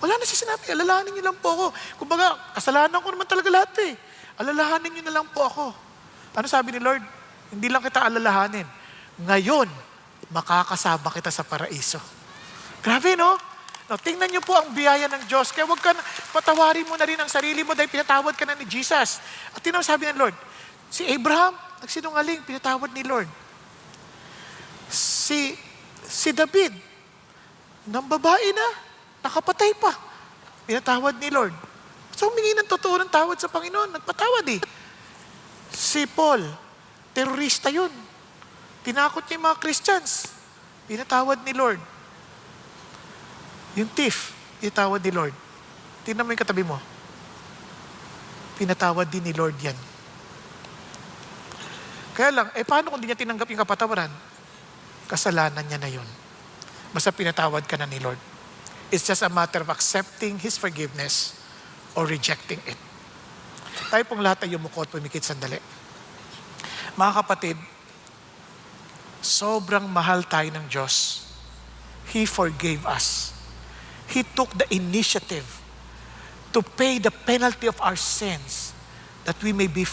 Wala na siya sinabi, alalahanin niyo lang po ako. Kumbaga, kasalanan ko naman talaga lahat eh. Alalahanin niyo na lang po ako. Ano sabi ni Lord? Hindi lang kita alalahanin. Ngayon, makakasama kita sa paraiso. Grabe, no? No, tingnan niyo po ang biyaya ng Diyos. Kaya huwag ka patawarin mo na rin ang sarili mo dahil pinatawad ka na ni Jesus. At tingnan sabi ng Lord, si Abraham, nagsinungaling, pinatawad ni Lord. Si David, nang babae na, nakapatay pa, pinatawad ni Lord. So humingi ng totoo ng tawad sa Panginoon, nagpatawad eh. Si Paul, terorista yun. Tinakot niya yung mga Christians. Pinatawad ni Lord. Yung thief, pinatawad ni Lord. Tingnan mo yung katabi mo. Pinatawad din ni Lord yan. Kaya lang, paano kung di niya tinanggap yung kapatawaran? Kasalanan niya na yun. Basta pinatawad ka na ni Lord. It's just a matter of accepting His forgiveness or rejecting it. Tayo pong lahat ay yumuko at pumikit sandali. Mga kapatid, sobrang mahal tayo ng Diyos. He forgave us. He took the initiative to pay the penalty of our sins that we may be